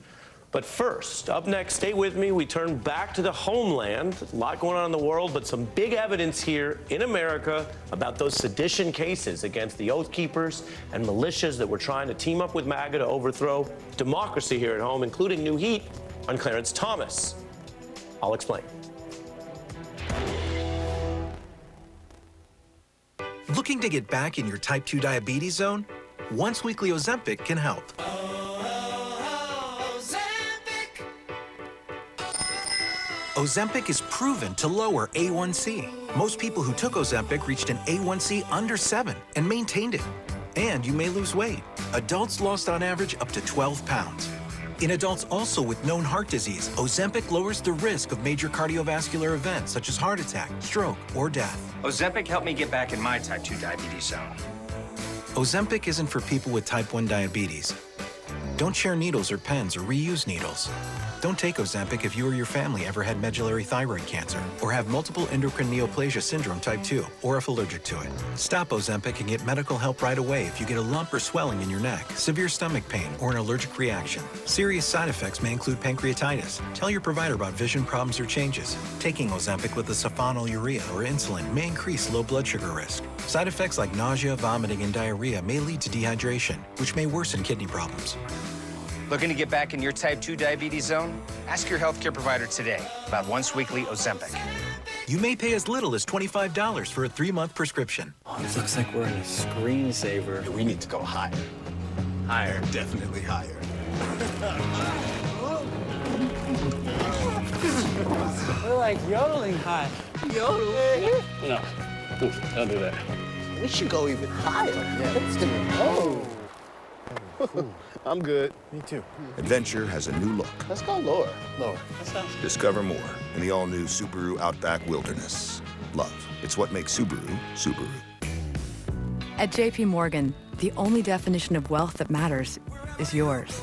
But first, up next, stay with me. We turn back to the homeland. A lot going on in the world, but some big evidence here in America about those sedition cases against the Oath Keepers and militias that were trying to team up with MAGA to overthrow democracy here at home, including new heat on Clarence Thomas. I'll explain. Looking to get back in your type 2 diabetes zone? Once weekly Ozempic can help. Ozempic is proven to lower A1C. Most people who took Ozempic reached an A1C under 7 and maintained it. And you may lose weight. Adults lost on average up to 12 pounds. In adults also with known heart disease, Ozempic lowers the risk of major cardiovascular events such as heart attack, stroke, or death. Ozempic helped me get back in my type 2 diabetes zone. Ozempic isn't for people with type 1 diabetes. Don't share needles or pens or reuse needles. Don't take Ozempic if you or your family ever had medullary thyroid cancer or have multiple endocrine neoplasia syndrome type 2 or if allergic to it. Stop Ozempic and get medical help right away if you get a lump or swelling in your neck, severe stomach pain, or an allergic reaction. Serious side effects may include pancreatitis. Tell your provider about vision problems or changes. Taking Ozempic with a sulfonylurea or insulin may increase low blood sugar risk. Side effects like nausea, vomiting, and diarrhea may lead to dehydration, which may worsen kidney problems. Looking to get back in your type 2 diabetes zone? Ask your healthcare provider today about once weekly Ozempic. You may pay as little as $25 for a 3-month prescription. Oh, it looks like we're in a screensaver. We need to go higher. Higher, definitely higher. We're like yodeling high. Yodeling? No, don't do that. We should go even higher. Yeah, let's do it. Oh. I'm good. Me too. Adventure has a new look. Let's go lower. Lower. That sounds good. Discover more in the all-new Subaru Outback Wilderness. Love. It's what makes Subaru, Subaru. At JP Morgan, the only definition of wealth that matters is yours.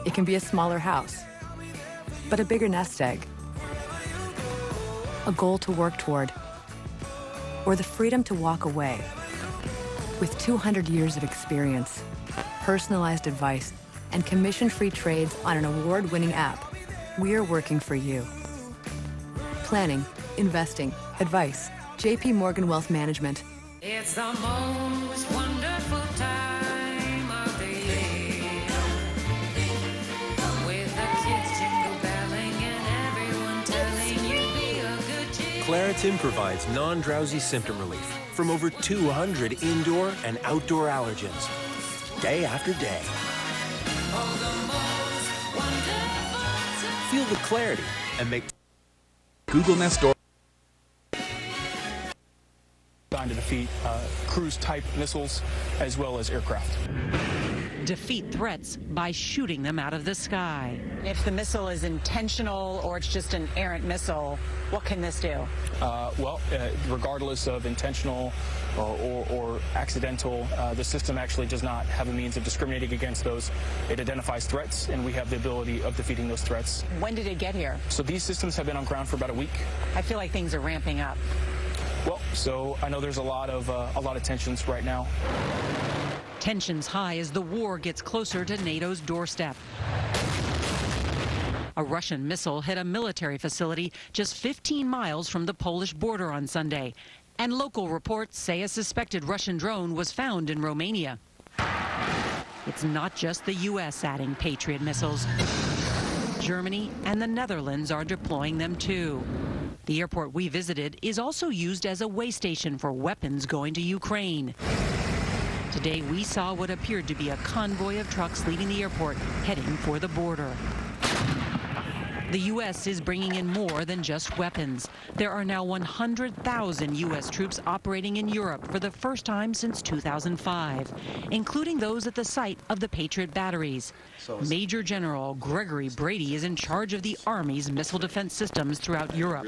It can be a smaller house, but a bigger nest egg, a goal to work toward, or the freedom to walk away. With 200 years of experience, personalized advice, and commission-free trades on an award-winning app, we're working for you. Planning, investing, advice. JP Morgan Wealth Management. It's the most wonderful time of the year. With the kids jingle belling and everyone telling you be a good cheer. Claritin provides non-drowsy symptom relief from over 200 indoor and outdoor allergens, day after day. Feel the clarity and make Google Nest Door. Designed to defeat cruise-type missiles as well as aircraft. defeat threats by shooting them out of the sky. If the missile is intentional or it's just an errant missile, what can this do? Regardless of intentional or accidental, the system actually does not have a means of discriminating against those. It identifies threats, and we have the ability of defeating those threats. When did it get here? So these systems have been on ground for about a week. I feel like things are ramping up. Well, so I know there's a lot of tensions right now. Tensions high as the war gets closer to NATO's doorstep. A Russian missile hit a military facility just 15 miles from the Polish border on Sunday. And local reports say a suspected Russian drone was found in Romania. It's not just the U.S. adding Patriot missiles. Germany and the Netherlands are deploying them too. The airport we visited is also used as a way station for weapons going to Ukraine. Today we saw what appeared to be a convoy of trucks leaving the airport, heading for the border. The U.S. is bringing in more than just weapons. There are now 100,000 U.S. troops operating in Europe for the first time since 2005, including those at the site of the Patriot batteries. Major General Gregory Brady is in charge of the Army's missile defense systems throughout Europe.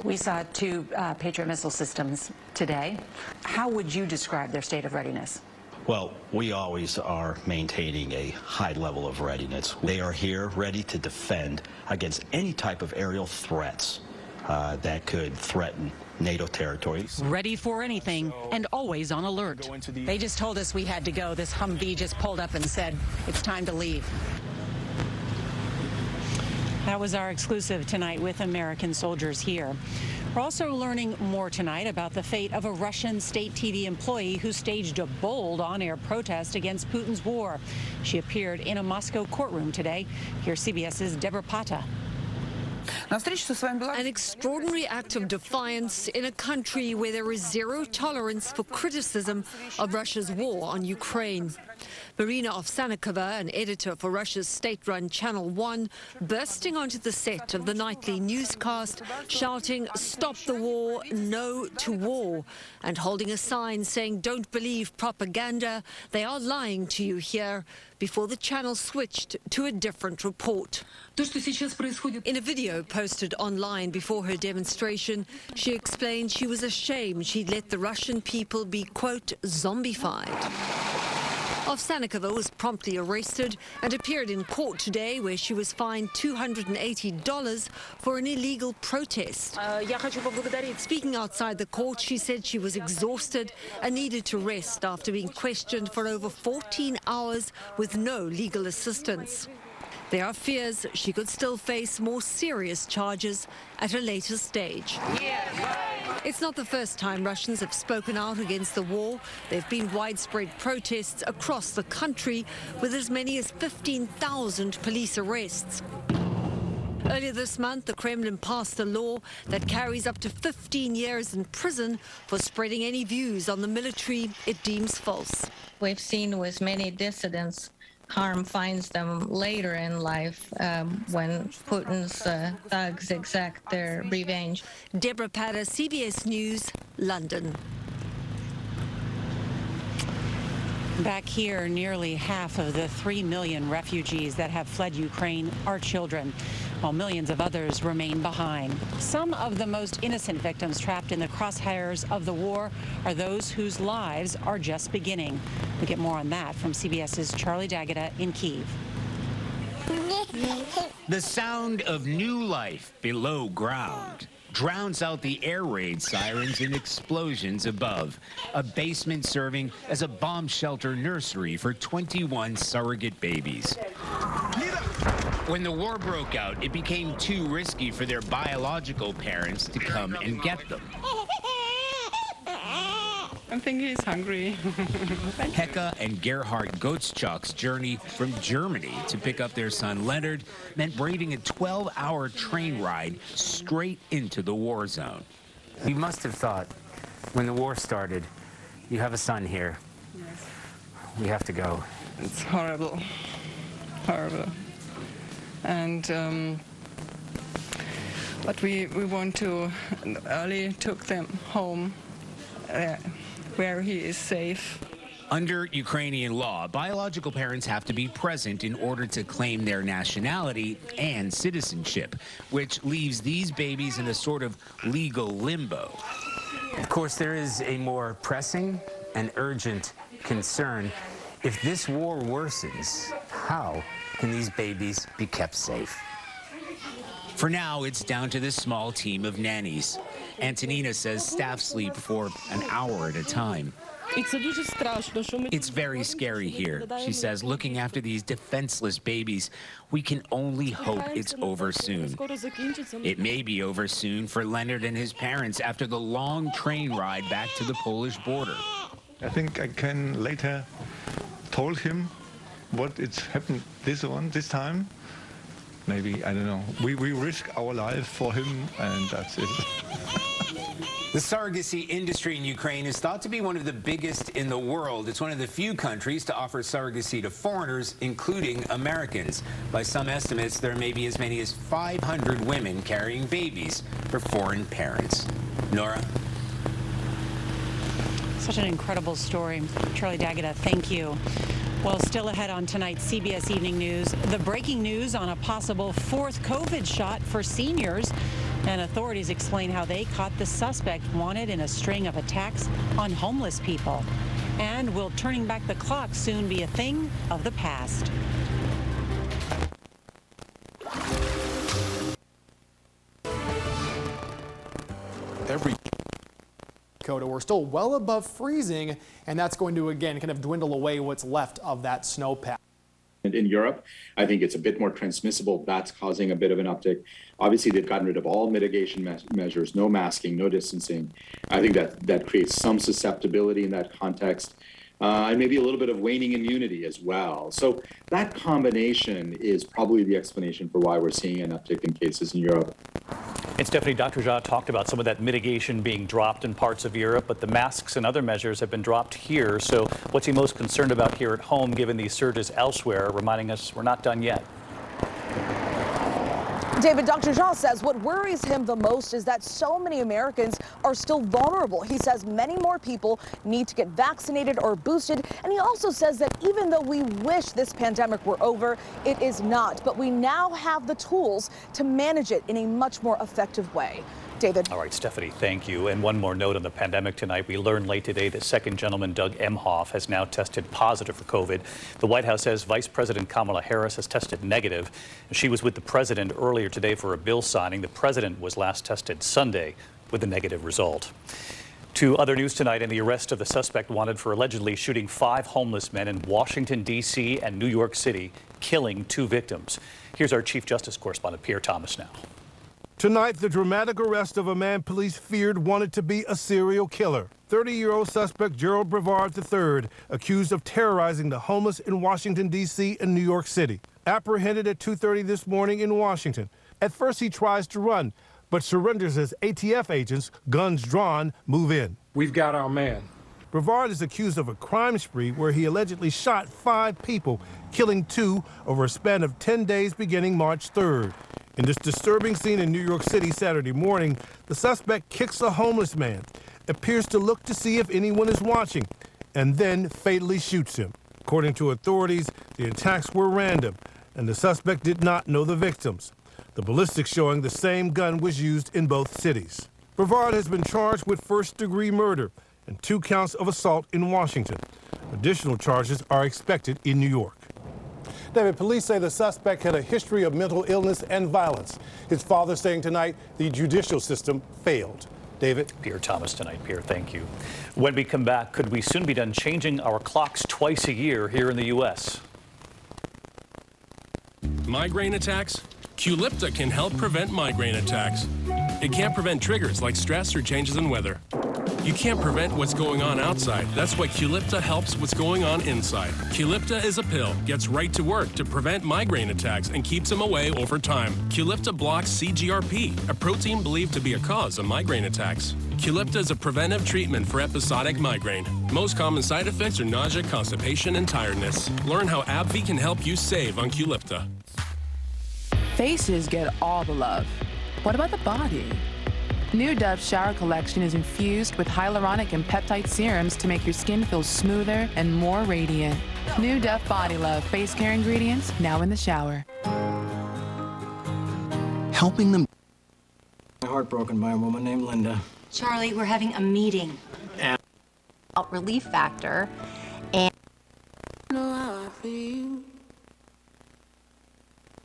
We saw 2 Patriot missile systems today. How would you describe their state of readiness? Well, we always are maintaining a high level of readiness. They are here ready to defend against any type of aerial threats that could threaten NATO territories. Ready for anything and always on alert. They just told us we had to go. This Humvee just pulled up and said, it's time to leave. That was our exclusive tonight with American soldiers here. We're also learning more tonight about the fate of a Russian state TV employee who staged a bold on-air protest against Putin's war. She appeared in a Moscow courtroom today. Here's CBS's Deborah Pata. An extraordinary act of defiance in a country where there is zero tolerance for criticism of Russia's war on Ukraine. Marina Ovsyannikova, an editor for Russia's state-run Channel 1, bursting onto the set of the nightly newscast, shouting, "Stop the war, no to war," and holding a sign saying, "Don't believe propaganda, they are lying to you here," before the channel switched to a different report. In a video posted online before her demonstration, she explained she was ashamed she'd let the Russian people be, quote, zombified. Ovsyannikova was promptly arrested and appeared in court today, where she was fined $280 for an illegal protest. Speaking outside the court, she said she was exhausted and needed to rest after being questioned for over 14 hours with no legal assistance. There are fears she could still face more serious charges at a later stage. It's not the first time Russians have spoken out against the war. There have been widespread protests across the country with as many as 15,000 police arrests. Earlier this month, the Kremlin passed a law that carries up to 15 years in prison for spreading any views on the military it deems false. We've seen with many dissidents, harm finds them later in life when Putin's thugs exact their revenge. Deborah Pata, CBS News, London. Back here, nearly half of the 3 million refugees that have fled Ukraine are children, while millions of others remain behind. Some of the most innocent victims trapped in the crosshairs of the war are those whose lives are just beginning. We get more on that from CBS's Charlie D'Agata in Kyiv. The sound of new life below ground drowns out the air raid sirens and explosions above. A basement serving as a bomb shelter nursery for 21 surrogate babies. When the war broke out, it became too risky for their biological parents to come and get them. I think he's hungry. Hecka and Gerhard Gottschalk's journey from Germany to pick up their son Leonard meant braving a 12-hour train ride straight into the war zone. You must have thought, when the war started, you have a son here. Yes. We have to go. It's horrible. Horrible. And but we want to early took them home where he is safe. Under Ukrainian law, biological parents have to be present in order to claim their nationality and citizenship, which leaves these babies in a sort of legal limbo. Of course, there is a more pressing and urgent concern. If this war worsens, how can these babies be kept safe? For now, it's down to this small team of nannies. Antonina says staff sleep for an hour at a time. It's very scary here, she says, looking after these defenseless babies. We can only hope it's over soon. It may be over soon for Leonard and his parents after the long train ride back to the Polish border. I think I can later told him what it's happened this time. Maybe, I don't know. We risk our life for him, and that's it. The surrogacy industry in Ukraine is thought to be one of the biggest in the world. It's one of the few countries to offer surrogacy to foreigners, including Americans. By some estimates, there may be as many as 500 women carrying babies for foreign parents. Nora? Such an incredible story. Charlie DAKOTA, thank you. Well, still ahead on tonight's CBS Evening News, the breaking news on a possible fourth COVID shot for seniors. And authorities explain how they caught the suspect wanted in a string of attacks on homeless people. And will turning back the clock soon be a thing of the past? We're still well above freezing, and that's going to, again, kind of dwindle away what's left of that snowpack. In Europe, I think it's a bit more transmissible. That's causing a bit of an uptick. Obviously, they've gotten rid of all mitigation measures, no masking, no distancing. I think that creates some susceptibility in that context, and maybe a little bit of waning immunity as well. So that combination is probably the explanation for why we're seeing an uptick in cases in Europe. And Stephanie, Dr. Jha talked about some of that mitigation being dropped in parts of Europe, but the masks and other measures have been dropped here. So what's he most concerned about here at home, given these surges elsewhere, reminding us we're not done yet? David, Dr. Jha says what worries him the most is that so many Americans are still vulnerable. He says many more people need to get vaccinated or boosted. And he also says that even though we wish this pandemic were over, it is not. But we now have the tools to manage it in a much more effective way. David. All right, Stephanie, thank you. And one more note on the pandemic tonight. We learned late today that second gentleman Doug Emhoff has now tested positive for COVID. The White House says Vice President Kamala Harris has tested negative. She was with the president earlier today for a bill signing. The president was last tested Sunday with a negative result. To other news tonight, and the arrest of the suspect wanted for allegedly shooting 5 homeless men in Washington, D.C. and New York City, killing 2 victims. Here's our Chief Justice correspondent, Pierre Thomas, now. Tonight, the dramatic arrest of a man police feared wanted to be a serial killer. 30-year-old suspect Gerald Brevard III, accused of terrorizing the homeless in Washington, D.C. and New York City. Apprehended at 2:30 this morning in Washington. At first, he tries to run, but surrenders as ATF agents, guns drawn, move in. We've got our man. Brevard is accused of a crime spree where he allegedly shot 5 people, killing 2 over a span of 10 days beginning March 3rd. In this disturbing scene in New York City Saturday morning, the suspect kicks a homeless man, appears to look to see if anyone is watching, and then fatally shoots him. According to authorities, the attacks were random, and the suspect did not know the victims. The ballistics showing the same gun was used in both cities. Brevard has been charged with first-degree murder and 2 counts of assault in Washington. Additional charges are expected in New York. David, police say the suspect had a history of mental illness and violence. His father saying tonight the judicial system failed. David? Pierre Thomas tonight. Pierre, thank you. When we come back, could we soon be done changing our clocks twice a year here in the U.S.? Migraine attacks? Qulipta can help prevent migraine attacks. It can't prevent triggers like stress or changes in weather. You can't prevent what's going on outside. That's why Qulipta helps what's going on inside. Qulipta is a pill, gets right to work to prevent migraine attacks and keeps them away over time. Qulipta blocks CGRP, a protein believed to be a cause of migraine attacks. Qulipta is a preventive treatment for episodic migraine. Most common side effects are nausea, constipation, and tiredness. Learn how AbbVie can help you save on Qulipta. Faces get all the love. What about the body? New Dove Shower Collection is infused with hyaluronic and peptide serums to make your skin feel smoother and more radiant. New Dove Body Love face care ingredients now in the shower. Helping them. Heartbroken by a woman named Linda. Charlie, we're having a meeting. And Relief Factor and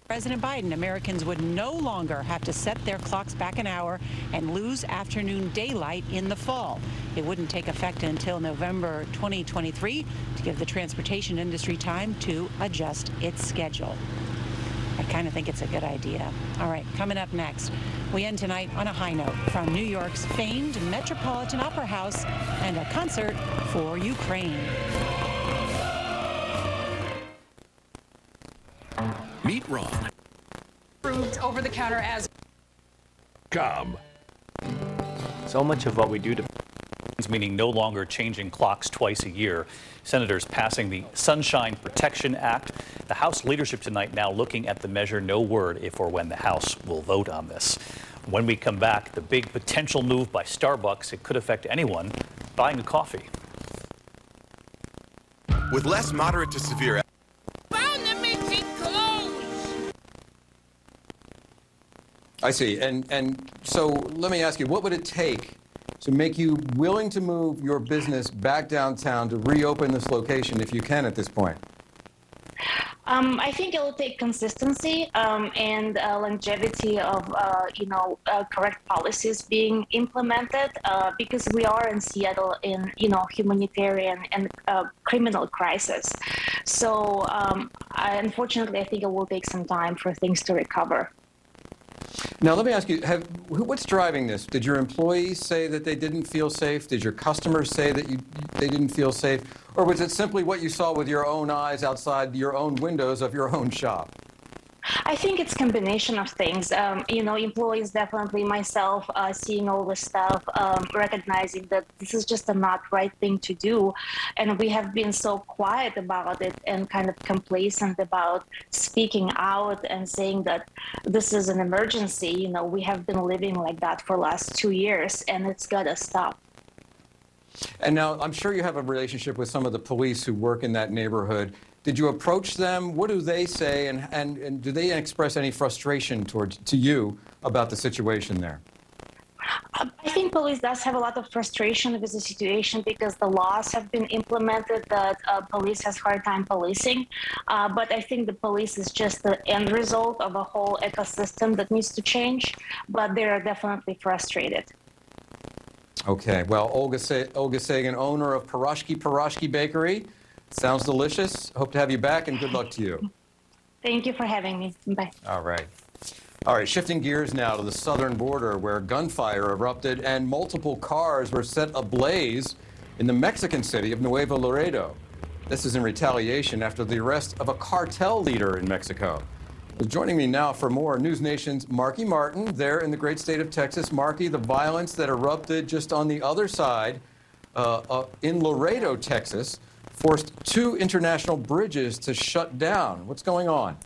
President Biden, Americans would no longer have to set their clocks back an hour and lose afternoon daylight in the fall. It wouldn't take effect until November 2023 to give the transportation industry time to adjust its schedule. I kind of think it's a good idea. All right, coming up next, we end tonight on a high note from New York's famed Metropolitan Opera House and a concert for Ukraine. Meet Ron. approved over the counter as. So much of what we do to meaning no longer changing clocks twice a year. Senators passing the Sunshine Protection Act. The House leadership tonight now looking at the measure. No word if or when the House will vote on this. When we come back, the big potential move by Starbucks. It could affect anyone buying a coffee. With less moderate to severe. I see. And so let me ask you, what would it take to make you willing to move your business back downtown to reopen this location if you can at this point? I think it will take consistency and longevity of, correct policies being implemented because we are in Seattle in, humanitarian and criminal crisis. So unfortunately, I think it will take some time for things to recover. Now, let me ask you, what's driving this? Did your employees say that they didn't feel safe? Did your customers say that they didn't feel safe? Or was it simply what you saw with your own eyes outside your own windows of your own shop? I think it's a combination of things. Employees, definitely myself, seeing all this stuff, recognizing that this is just a not right thing to do. And we have been so quiet about it and kind of complacent about speaking out and saying that this is an emergency. We have been living like that for the last 2 years, and it's got to stop. And now I'm sure you have a relationship with some of the police who work in that neighborhood. Did you approach them? What do they say? And do they express any frustration to you about the situation there? I think police does have a lot of frustration with the situation because the laws have been implemented that police has hard time policing. But I think the police is just the end result of a whole ecosystem that needs to change. But they are definitely frustrated. Okay. Well, Olga Sagan, owner of Piroshki Bakery. Sounds delicious. Hope to have you back, and good luck to you. Thank you for having me. Bye. All right. All right, shifting gears now to the southern border where gunfire erupted and multiple cars were set ablaze in the Mexican city of Nuevo Laredo. This is in retaliation after the arrest of a cartel leader in Mexico. Well, joining me now for more, News Nation's Marky Martin, there in the great state of Texas. Marky, the violence that erupted just on the other side in Laredo, Texas, forced 2 international bridges to shut down. What's going on?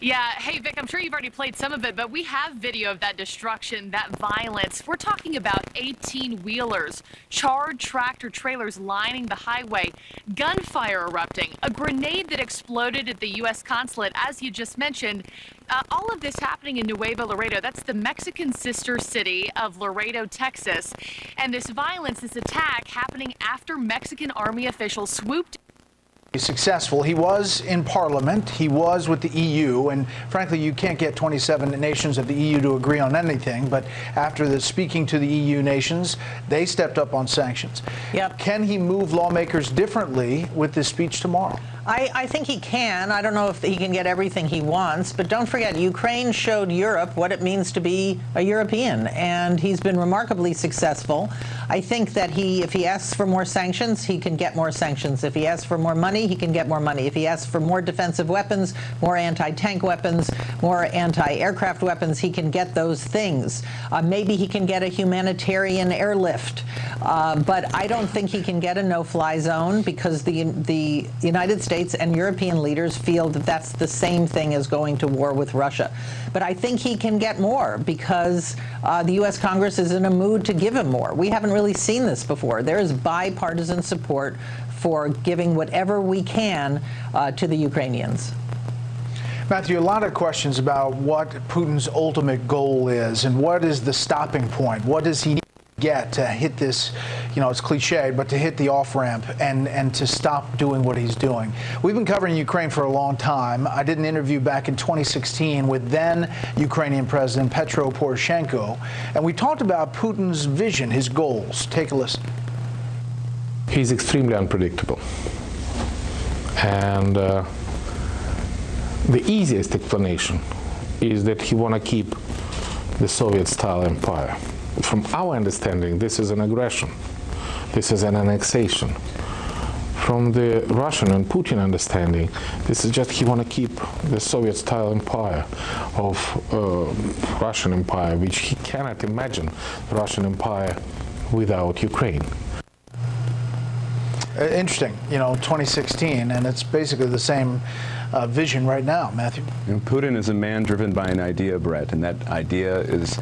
Yeah, hey, Vic, I'm sure you've already played some of it, but we have video of that destruction, that violence. We're talking about 18-wheelers, charred tractor trailers lining the highway, gunfire erupting, a grenade that exploded at the U.S. consulate, as you just mentioned. All of this happening in Nuevo Laredo. That's the Mexican sister city of Laredo, Texas. And this violence, this attack happening after Mexican army officials swooped. Successful. He was in Parliament. He was with the EU, and frankly, you can't get 27 nations of the EU to agree on anything. But after speaking to the EU nations, they stepped up on sanctions. Yep. Can he move lawmakers differently with this speech tomorrow? I think he can. I don't know if he can get everything he wants, but don't forget, Ukraine showed Europe what it means to be a European, and he's been remarkably successful. I think that if he asks for more sanctions, he can get more sanctions. If he asks for more money, he can get more money. If he asks for more defensive weapons, more anti-tank weapons, more anti-aircraft weapons, he can get those things. Maybe he can get a humanitarian airlift, but I don't think he can get a no-fly zone because the United States States and European leaders feel that that's the same thing as going to war with Russia. But I think he can get more because the U.S. Congress is in a mood to give him more. We haven't really seen this before. There is bipartisan support for giving whatever we can to the Ukrainians. Matthew, a lot of questions about what Putin's ultimate goal is and what is the stopping point. What does he need to get to hit this, you know, it's cliche, but to hit the off-ramp and to stop doing what he's doing. We've been covering Ukraine for a long time. I did an interview back in 2016 with then Ukrainian President Petro Poroshenko, and we talked about Putin's vision, his goals. Take a listen. He's extremely unpredictable. And the easiest explanation is that he wants to keep the Soviet-style empire. From our understanding, this is an aggression. This is an annexation. From the Russian and Putin understanding, this is just he wants to keep the Soviet-style empire of Russian empire, which he cannot imagine the Russian empire without Ukraine. Interesting, you know, 2016, and it's basically the same vision right now, Matthew. You know, Putin is a man driven by an idea, Brett, and that idea is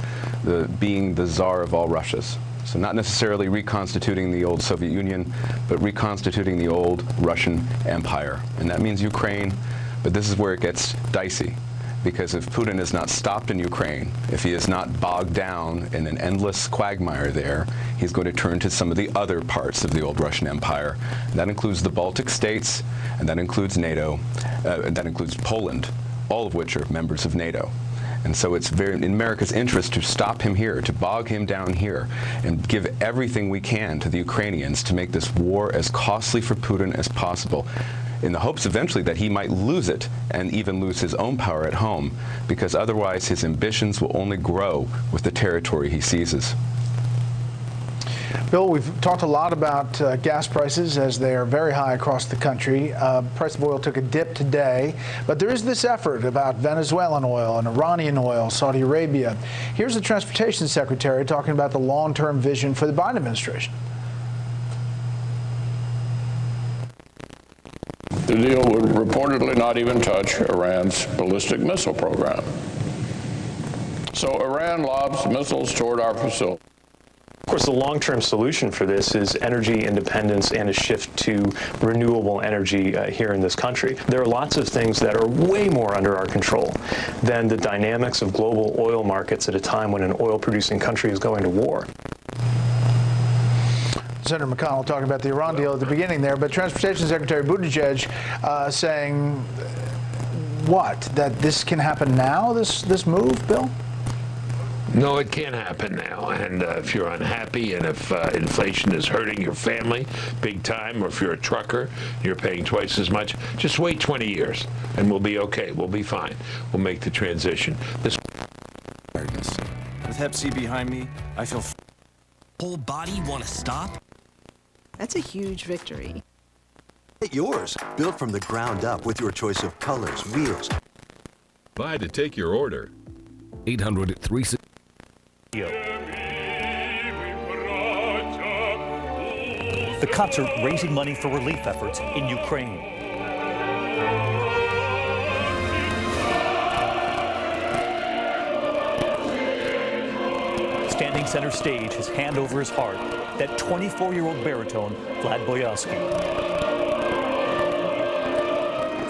being the czar of all Russias. So not necessarily reconstituting the old Soviet Union, but reconstituting the old Russian Empire. And that means Ukraine, but this is where it gets dicey. Because if Putin is not stopped in Ukraine, if he is not bogged down in an endless quagmire there, he's going to turn to some of the other parts of the old Russian Empire. And that includes the Baltic states, and that includes NATO, and that includes Poland, all of which are members of NATO. And so it's very in America's interest to stop him here, to bog him down here, and give everything we can to the Ukrainians to make this war as costly for Putin as possible, in the hopes eventually that he might lose it and even lose his own power at home, because otherwise his ambitions will only grow with the territory he seizes. Bill, we've talked a lot about gas prices as they are very high across the country. Price of oil took a dip today, but there is this effort about Venezuelan oil and Iranian oil, Saudi Arabia. Here's the Transportation Secretary talking about the long-term vision for the Biden administration. The deal would reportedly not even touch Iran's ballistic missile program. So Iran lobs missiles toward our facility. Of course, the long-term solution for this is energy independence and a shift to renewable energy here in this country. There are lots of things that are way more under our control than the dynamics of global oil markets at a time when an oil-producing country is going to war. Senator McConnell talking about the Iran deal at the beginning there, but Transportation Secretary Buttigieg saying what? That this can happen now, this move, Bill? No, it can't happen now. And if you're unhappy and if inflation is hurting your family big time, or if you're a trucker, you're paying twice as much, just wait 20 years and we'll be okay. We'll be fine. We'll make the transition. With Hep C behind me, I feel whole body want to stop? That's a huge victory. Get yours, built from the ground up with your choice of colors, wheels. Buy to take your order. 800-36. The concert raising money for relief efforts in Ukraine. Standing center stage, his hand over his heart, that 24-year-old baritone, Vlad Boyarsky.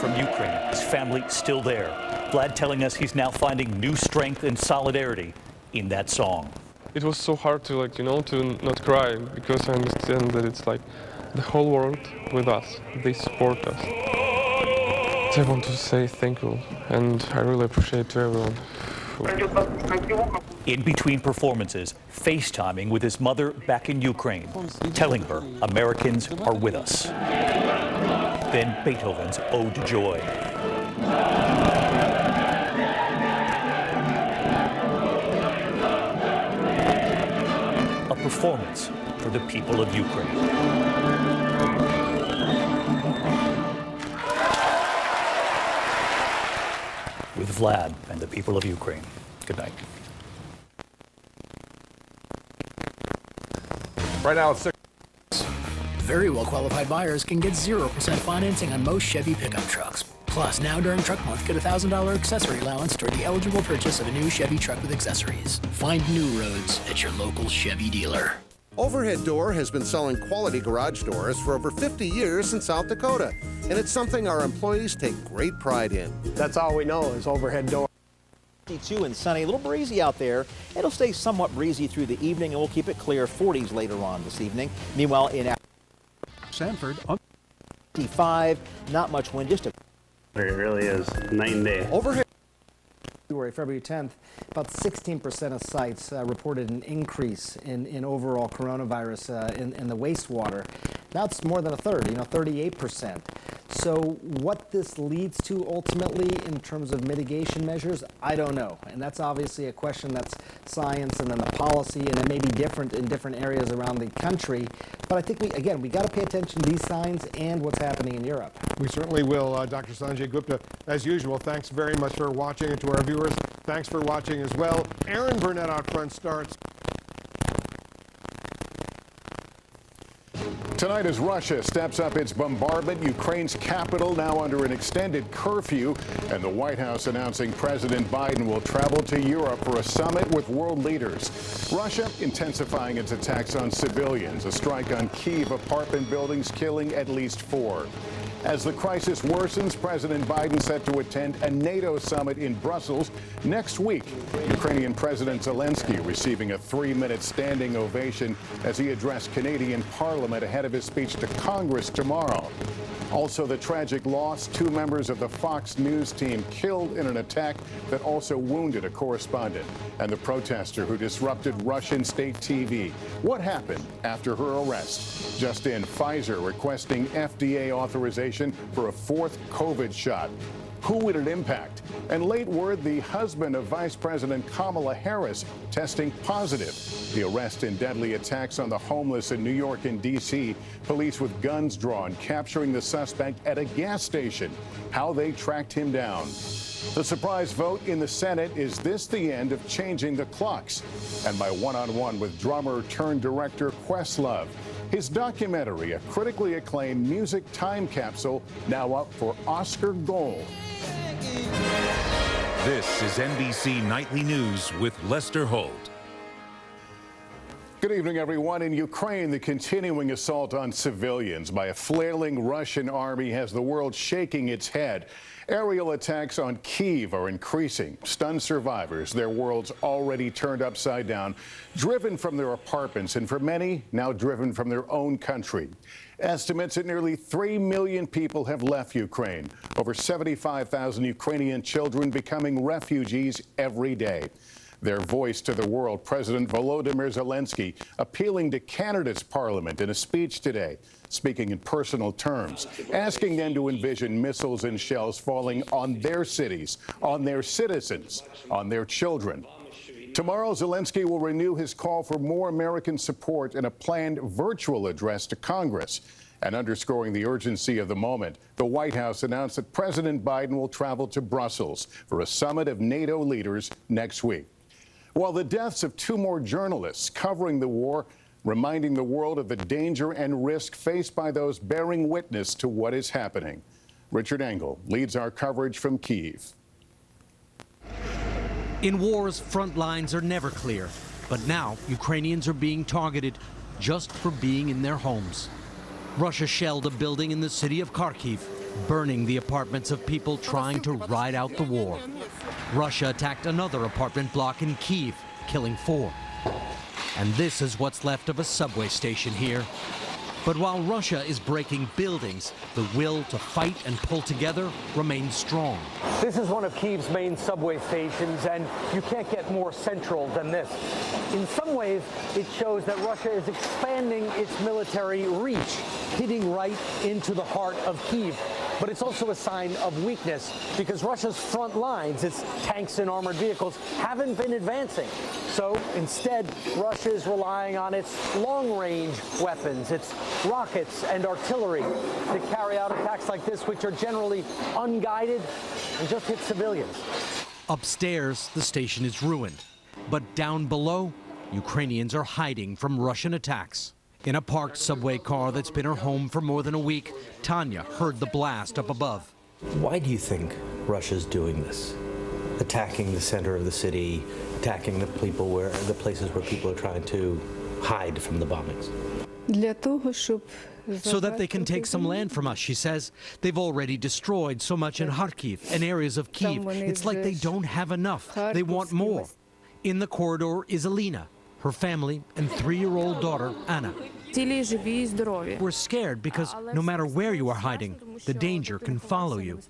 From Ukraine, his family still there. Vlad telling us he's now finding new strength and solidarity in that song. It was so hard to, to not cry, because I understand that it's like the whole world with us. They support us. So I want to say thank you, and I really appreciate to everyone. In between performances, FaceTiming with his mother back in Ukraine, telling her Americans are with us. Then Beethoven's Ode to Joy. A performance for the people of Ukraine. With Vlad and the people of Ukraine. Good night. Right now it's 6. Very well-qualified buyers can get 0% financing on most Chevy pickup trucks. Plus, now during Truck Month, get a $1,000 accessory allowance toward the eligible purchase of a new Chevy truck with accessories. Find new roads at your local Chevy dealer. Overhead Door has been selling quality garage doors for over 50 years in South Dakota, and it's something our employees take great pride in. That's all we know is Overhead Door. 52 and sunny, a little breezy out there. It'll stay somewhat breezy through the evening, and we'll keep it clear, 40s later on this evening. Meanwhile, in Sanford, 55, not much wind, just a... It really is night and day. Overhead. February 10th, about 16% of sites reported an increase in overall coronavirus in the wastewater. Now it's more than a third, 38%. So what this leads to ultimately in terms of mitigation measures, I don't know. And that's obviously a question that's science and then the policy, and it may be different in different areas around the country. But I think, we got to pay attention to these signs and what's happening in Europe. We certainly will. Dr. Sanjay Gupta, as usual, thanks very much for watching, and to our viewers, thanks for watching as well. Aaron Burnett out front starts. Tonight, as Russia steps up its bombardment, Ukraine's capital now under an extended curfew, and the White House announcing President Biden will travel to Europe for a summit with world leaders. Russia intensifying its attacks on civilians, a strike on Kyiv apartment buildings killing at least 4. As the crisis worsens, President Biden set to attend a NATO summit in Brussels next week. Ukrainian President Zelenskyy receiving a 3-minute standing ovation as he addressed Canadian Parliament ahead of his speech to Congress tomorrow. Also, the tragic loss, 2 members of the Fox News team killed in an attack that also wounded a correspondent, and the protester who disrupted Russian state TV. What happened after her arrest? Just in, Pfizer requesting FDA authorization for a 4th COVID shot. Who would it impact? And late word, the husband of Vice President Kamala Harris testing positive. The arrest in deadly attacks on the homeless in New York and D.C. Police with guns drawn, capturing the suspect at a gas station. How they tracked him down. The surprise vote in the Senate. Is this the end of changing the clocks? And my one-on-one with drummer turned director Questlove. His documentary, a critically acclaimed music time capsule, now up for Oscar Gold. This is NBC Nightly News with Lester Holt. Good evening, everyone. In Ukraine, the continuing assault on civilians by a flailing Russian army has the world shaking its head. Aerial attacks on Kyiv are increasing. Stunned survivors, their worlds already turned upside down, driven from their apartments, and for many, now driven from their own country. Estimates that nearly 3 million people have left Ukraine. Over 75,000 Ukrainian children becoming refugees every day. Their voice to the world, President Volodymyr Zelenskyy appealing to Canada's parliament in a speech today, speaking in personal terms, asking them to envision missiles and shells falling on their cities, on their citizens, on their children. Tomorrow, Zelenskyy will renew his call for more American support in a planned virtual address to Congress. And underscoring the urgency of the moment, the White House announced that President Biden will travel to Brussels for a summit of NATO leaders next week. While the deaths of 2 more journalists covering the war, reminding the world of the danger and risk faced by those bearing witness to what is happening. Richard Engel leads our coverage from Kyiv. In wars, front lines are never clear, but now Ukrainians are being targeted just for being in their homes. Russia shelled a building in the city of Kharkiv, burning the apartments of people trying to ride out the war. Russia attacked another apartment block in Kyiv, killing 4. And this is what's left of a subway station here. But while Russia is breaking buildings, the will to fight and pull together remains strong. This is one of Kyiv's main subway stations, and you can't get more central than this. In some ways, it shows that Russia is expanding its military reach, hitting right into the heart of Kyiv. But it's also a sign of weakness because Russia's front lines, its tanks and armored vehicles, haven't been advancing. So instead, Russia is relying on its long-range weapons, its rockets and artillery to carry out attacks like this, which are generally unguided and just hit civilians. Upstairs, the station is ruined. But down below, Ukrainians are hiding from Russian attacks. In a parked subway car that's been her home for more than a week, Tanya heard the blast up above. Why do you think Russia's doing this? Attacking the center of the city, attacking the places where people are trying to hide from the bombings? So that they can take some land from us, she says. They've already destroyed so much in Kharkiv and areas of Kyiv. It's like they don't have enough. They want more. In the corridor is Alina, her family, and 3-year-old daughter, Anna. We're scared because no matter where you are hiding, the danger can follow you.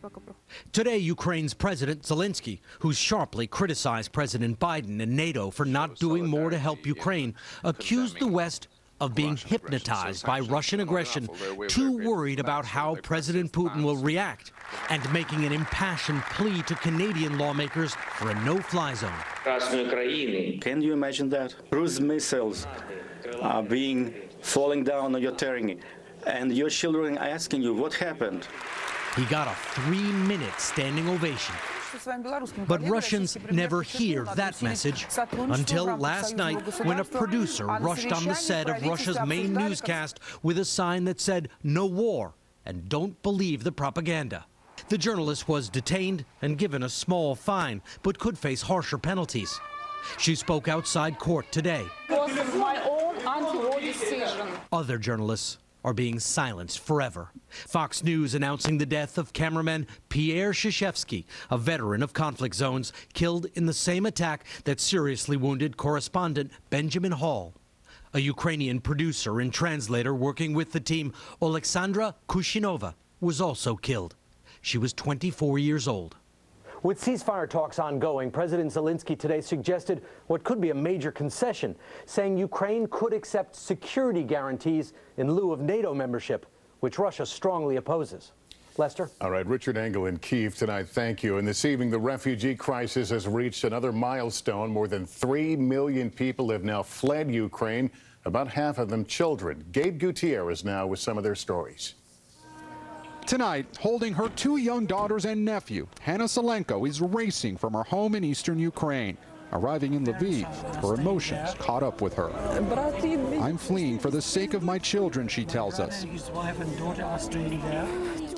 Today, Ukraine's President Zelenskyy, who's sharply criticized President Biden and NATO for not doing more to help Ukraine, accused the West of being hypnotized by Russian aggression, too worried about how President Putin will react, and making an impassioned plea to Canadian lawmakers for a no-fly zone. Can you imagine that? Cruise missiles are falling down on your terrain, and your children are asking you what happened. He got a 3-minute standing ovation. But Russians never hear that message until last night when a producer rushed on the set of Russia's main newscast with a sign that said, "No war," and "Don't believe the propaganda." The journalist was detained and given a small fine, but could face harsher penalties. She spoke outside court today. It was my own anti-war decision. Other journalists are being silenced forever. Fox News announcing the death of cameraman Pierre Krzyzewski, a veteran of conflict zones, killed in the same attack that seriously wounded correspondent Benjamin Hall. A Ukrainian producer and translator working with the team, Oleksandra Kushinova, was also killed. She was 24 years old. With ceasefire talks ongoing, President Zelenskyy today suggested what could be a major concession, saying Ukraine could accept security guarantees in lieu of NATO membership, which Russia strongly opposes. Lester? All right, Richard Engel in Kyiv tonight, thank you. And this evening, the refugee crisis has reached another milestone. More than 3 million people have now fled Ukraine, about half of them children. Gabe Gutierrez now with some of their stories. Tonight, holding her 2 young daughters and nephew, Hannah Salenko is racing from her home in eastern Ukraine. Arriving in Lviv, her emotions caught up with her. I'm fleeing for the sake of my children, she tells us.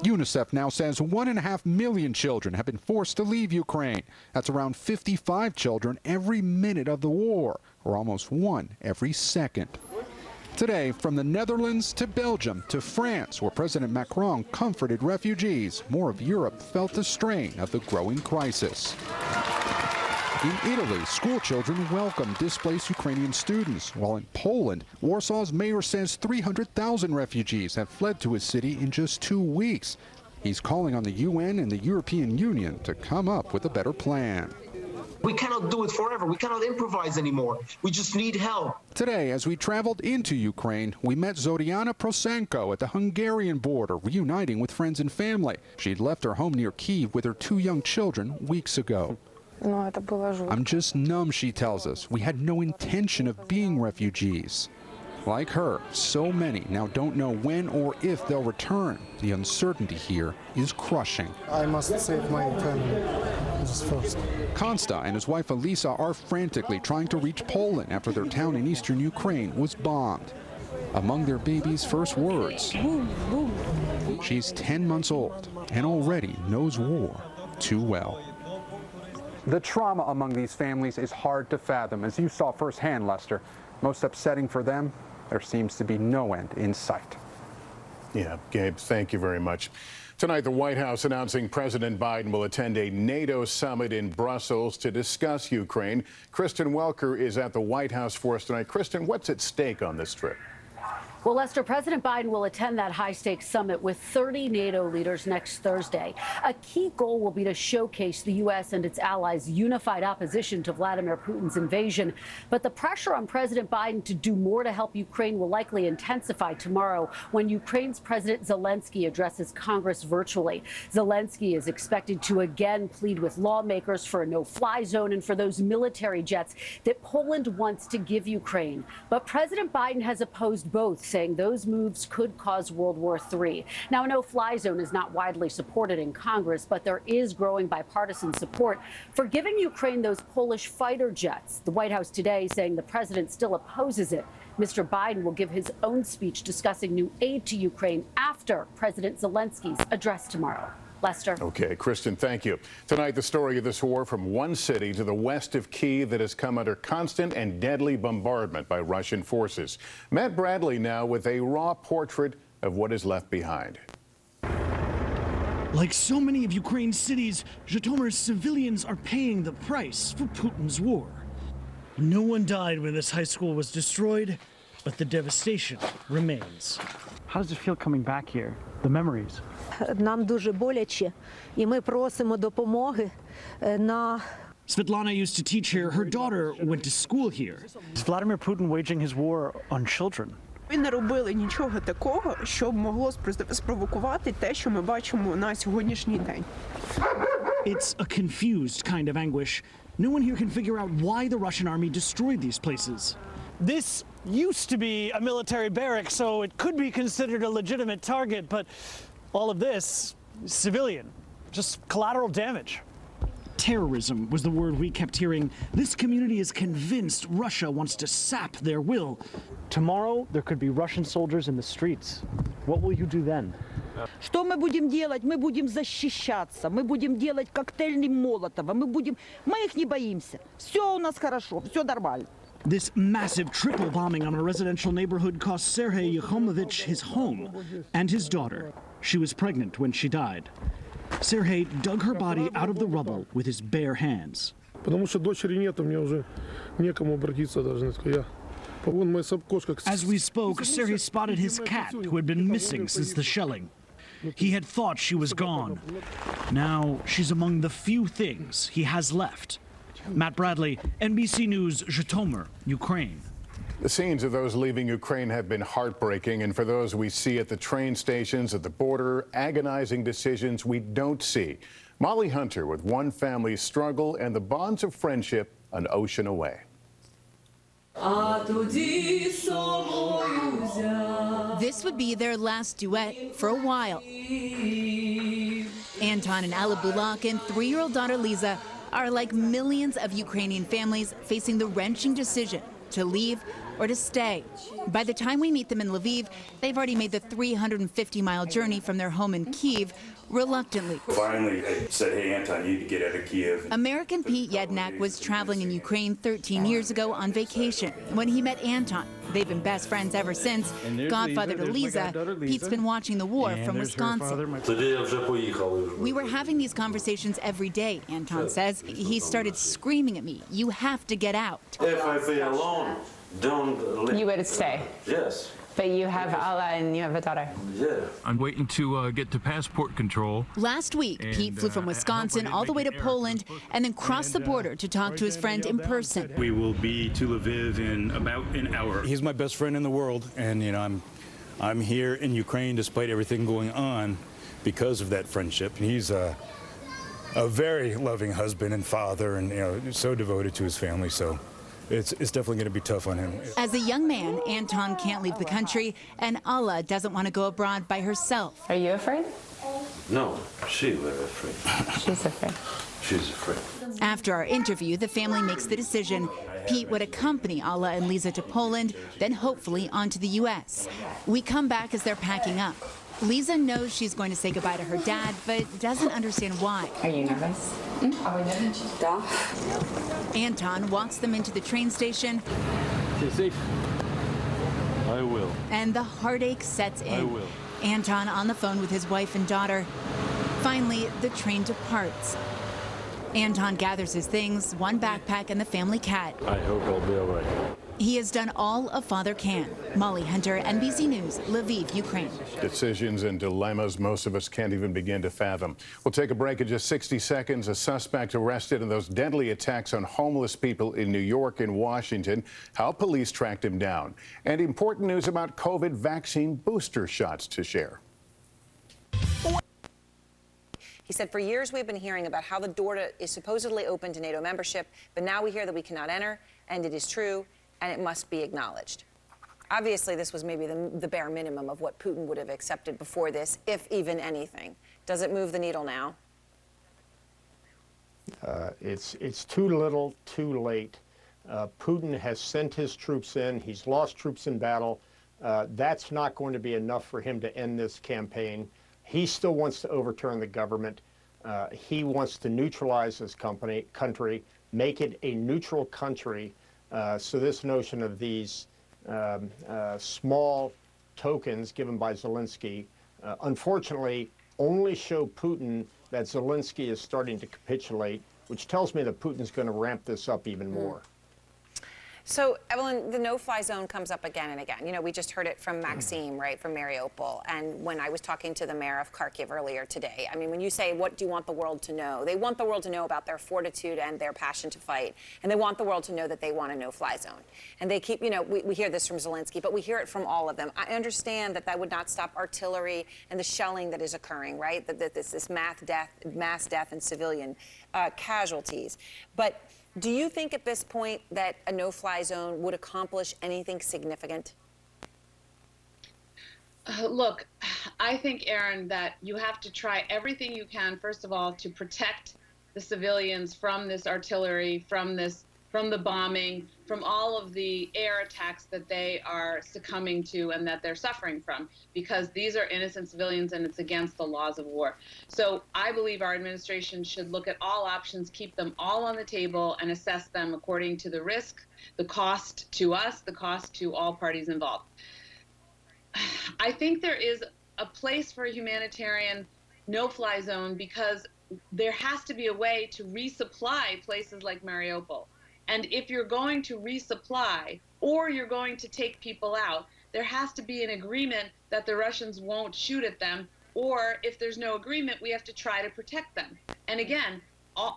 UNICEF now says 1.5 million children have been forced to leave Ukraine. That's around 55 children every minute of the war, or almost 1 every second. Today, from the Netherlands to Belgium to France, where President Macron comforted refugees, more of Europe felt the strain of the growing crisis. In Italy, school children welcomed displaced Ukrainian students, while in Poland, Warsaw's mayor says 300,000 refugees have fled to his city in just 2 weeks. He's calling on the UN and the European Union to come up with a better plan. We cannot do it forever. We cannot improvise anymore. We just need help. Today, as we traveled into Ukraine, we met Zoriana Prosenko at the Hungarian border, reuniting with friends and family. She'd left her home near Kyiv with her 2 young children weeks ago. I'm just numb, she tells us. We had no intention of being refugees. Like her, so many now don't know when or if they'll return. The uncertainty here is crushing. I must save my family first. Konsta and his wife Elisa are frantically trying to reach Poland after their town in eastern Ukraine was bombed. Among their baby's first words, she's 10 months old and already knows war too well. The trauma among these families is hard to fathom, as you saw firsthand, Lester. Most upsetting for them, there seems to be no end in sight. Yeah, Gabe, thank you very much. Tonight, the White House announcing President Biden will attend a NATO summit in Brussels to discuss Ukraine. Kristen Welker is at the White House for us tonight. Kristen, what's at stake on this trip? Well, Lester, President Biden will attend that high-stakes summit with 30 NATO leaders next Thursday. A key goal will be to showcase the U.S. and its allies' unified opposition to Vladimir Putin's invasion. But the pressure on President Biden to do more to help Ukraine will likely intensify tomorrow when Ukraine's President Zelenskyy addresses Congress virtually. Zelenskyy is expected to again plead with lawmakers for a no-fly zone and for those military jets that Poland wants to give Ukraine. But President Biden has opposed both, saying those moves could cause World War III. Now, a no-fly zone is not widely supported in Congress, but there is growing bipartisan support for giving Ukraine those Polish fighter jets. The White House today saying the president still opposes it Mr. Biden will give his own speech discussing new aid to Ukraine after President Zelensky's address tomorrow. Lester. Okay, Kristen, thank you. Tonight, the story of this war from one city to the west of Kyiv that has come under constant and deadly bombardment by Russian forces. Matt Bradley now with a raw portrait of what is left behind. Like so many of Ukraine's cities, Zhytomyr's civilians are paying the price for Putin's war. No one died when this high school was destroyed, but the devastation remains. How does it feel coming back here? The memories? Нам дуже боляче, і ми просимо допомоги на... Svetlana used to teach here. Her daughter went to school here. Is Vladimir Putin waging his war on children? Ми не робили нічого такого, що могло спровокувати те, що ми бачимо на сьогоднішній день. It's a confused kind of anguish. No one here can figure out why the Russian army destroyed these places. This used to be a military barrack, so it could be considered a legitimate target, but all of this is civilian, just collateral damage. Terrorism was the word we kept hearing. This community is convinced Russia wants to sap their will. Tomorrow, there could be Russian soldiers in the streets. What will you do then? Что мы будем делать? Мы будем защищаться, мы будем делать коктейльный Молотова, мы их не боимся. Все у нас хорошо, все нормально. This massive triple bombing on a residential neighborhood cost Sergei Yakhomovich his home and his daughter. She was pregnant when she died. Sergei dug her body out of the rubble with his bare hands. As we spoke, Sergei spotted his cat, who had been missing since the shelling. He had thought she was gone. Now she's among the few things he has left. Matt Bradley, NBC News, Zhytomyr, Ukraine. The scenes of those leaving Ukraine have been heartbreaking, and for those we see at the train stations, at the border, agonizing decisions we don't see. Molly Hunter with one family's struggle and the bonds of friendship an ocean away. This would be their last duet for a while. Anton and Alla Bulak and 3-year-old daughter Liza are like millions of Ukrainian families facing the wrenching decision to leave or to stay. By the time we meet them in Lviv, they've already made the 350-mile journey from their home in Kyiv, reluctantly. Finally, I said, hey, Anton, you need to get out of Kyiv. American Pete Yednak was traveling in Ukraine 13 years ago on vacation when he met Anton. They've been best friends ever since. Godfather to Liza, Pete's been watching the war from Wisconsin. We were having these conversations every day, Anton says. He started screaming at me, you have to get out. If I be alone, don't... You would stay? Yes. But you have Alla and you have a daughter. Yeah. I'm waiting to get to passport control. Last week, Pete flew from Wisconsin all the way to Poland and then crossed the border to talk to his friend in person. We will be to Lviv in about an hour. He's my best friend in the world, and I'm here in Ukraine despite everything going on because of that friendship. And he's a very loving husband and father, and so devoted to his family. So it's definitely going to be tough on him. As a young man, Anton can't leave the country, and Alla doesn't want to go abroad by herself. Are you afraid? No, she's very afraid. She's afraid. She's afraid. After our interview, the family makes the decision. Pete would accompany Alla and Liza to Poland, then hopefully on to the U.S. We come back as they're packing up. Liza knows she's going to say goodbye to her dad, but doesn't understand why. Are you nervous? Anton walks them into the train station. Stay safe. I will. And the heartache sets in. I will. Anton on the phone with his wife and daughter. Finally, the train departs. Anton gathers his things, one backpack and the family cat. I hope I'll be all right. He has done all a father can. Molly Hunter, NBC News, Lviv, Ukraine. Decisions and dilemmas most of us can't even begin to fathom. We'll take a break in just 60 seconds. A suspect arrested in those deadly attacks on homeless people in New York and Washington. How police tracked him down. And important news about COVID vaccine booster shots to share. He said, for years we've been hearing about how the door is supposedly open to NATO membership, but now we hear that we cannot enter, and it is true, and it must be acknowledged. Obviously, this was maybe the bare minimum of what Putin would have accepted before this, if even anything. Does it move the needle now? It's too little, too late. Putin has sent his troops in. He's lost troops in battle. That's not going to be enough for him to end this campaign. He still wants to overturn the government. He wants to neutralize his country, make it a neutral country. So this notion of these small tokens given by Zelenskyy, unfortunately, only show Putin that Zelenskyy is starting to capitulate, which tells me that Putin's going to ramp this up even more. So, Evelyn, the no-fly zone comes up again and again. You know, we just heard it from Maxime, right, from Mariupol. And when I was talking to the mayor of Kharkiv earlier today, I mean, when you say, what do you want the world to know? They want the world to know about their fortitude and their passion to fight. And they want the world to know that they want a no-fly zone. And they keep, you know, we hear this from Zelenskyy, but we hear it from all of them. I understand that that would not stop artillery and the shelling that is occurring, right? That this mass death and civilian casualties. But do you think at this point that a no-fly zone would accomplish anything significant? Look, I think, Aaron, that you have to try everything you can, first of all, to protect the civilians from this artillery, from the bombing, from all of the air attacks that they are succumbing to and that they're suffering from, because these are innocent civilians and it's against the laws of war. So I believe our administration should look at all options, keep them all on the table, and assess them according to the risk, the cost to us, the cost to all parties involved. I think there is a place for a humanitarian no-fly zone because there has to be a way to resupply places like Mariupol. And if you're going to resupply or you're going to take people out, there has to be an agreement that the Russians won't shoot at them, or if there's no agreement, we have to try to protect them. And again,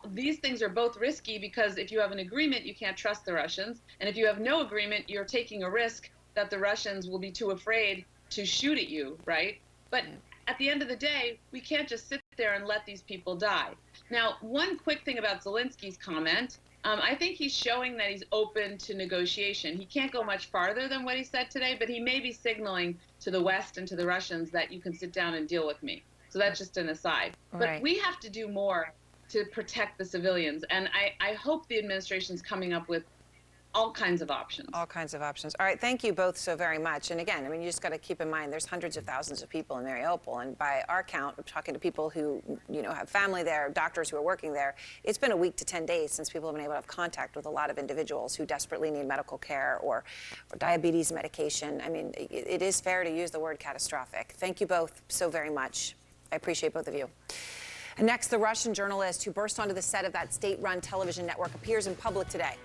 these things are both risky because if you have an agreement, you can't trust the Russians. And if you have no agreement, you're taking a risk that the Russians will be too afraid to shoot at you, right? But at the end of the day, we can't just sit there and let these people die. Now, one quick thing about Zelenskyy's comment, I think he's showing that he's open to negotiation. He can't go much farther than what he said today, but he may be signaling to the West and to the Russians that you can sit down and deal with me. So that's just an aside. Right. But we have to do more to protect the civilians. And I hope the administration's coming up with all kinds of options. All kinds of options. All right, thank you both so very much. And again, I mean, you just got to keep in mind there's hundreds of thousands of people in Mariupol, and by our count, I'm talking to people who, you know, have family there, doctors who are working there. It's been a week to 10 days since people have been able to have contact with a lot of individuals who desperately need medical care or diabetes medication. I mean, it is fair to use the word catastrophic. Thank you both so very much. I appreciate both of you. And next, the Russian journalist who burst onto the set of that state-run television network appears in public today.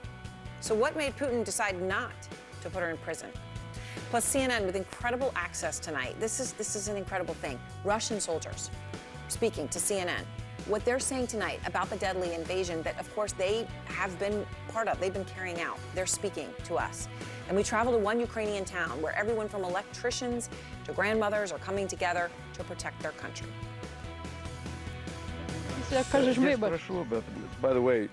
So what made Putin decide not to put her in prison? Plus CNN with incredible access tonight. This is an incredible thing. Russian soldiers speaking to CNN. What they're saying tonight about the deadly invasion that, of course, they have been part of, they've been carrying out. They're speaking to us. And we travel to one Ukrainian town where everyone from electricians to grandmothers are coming together to protect their country. By the way,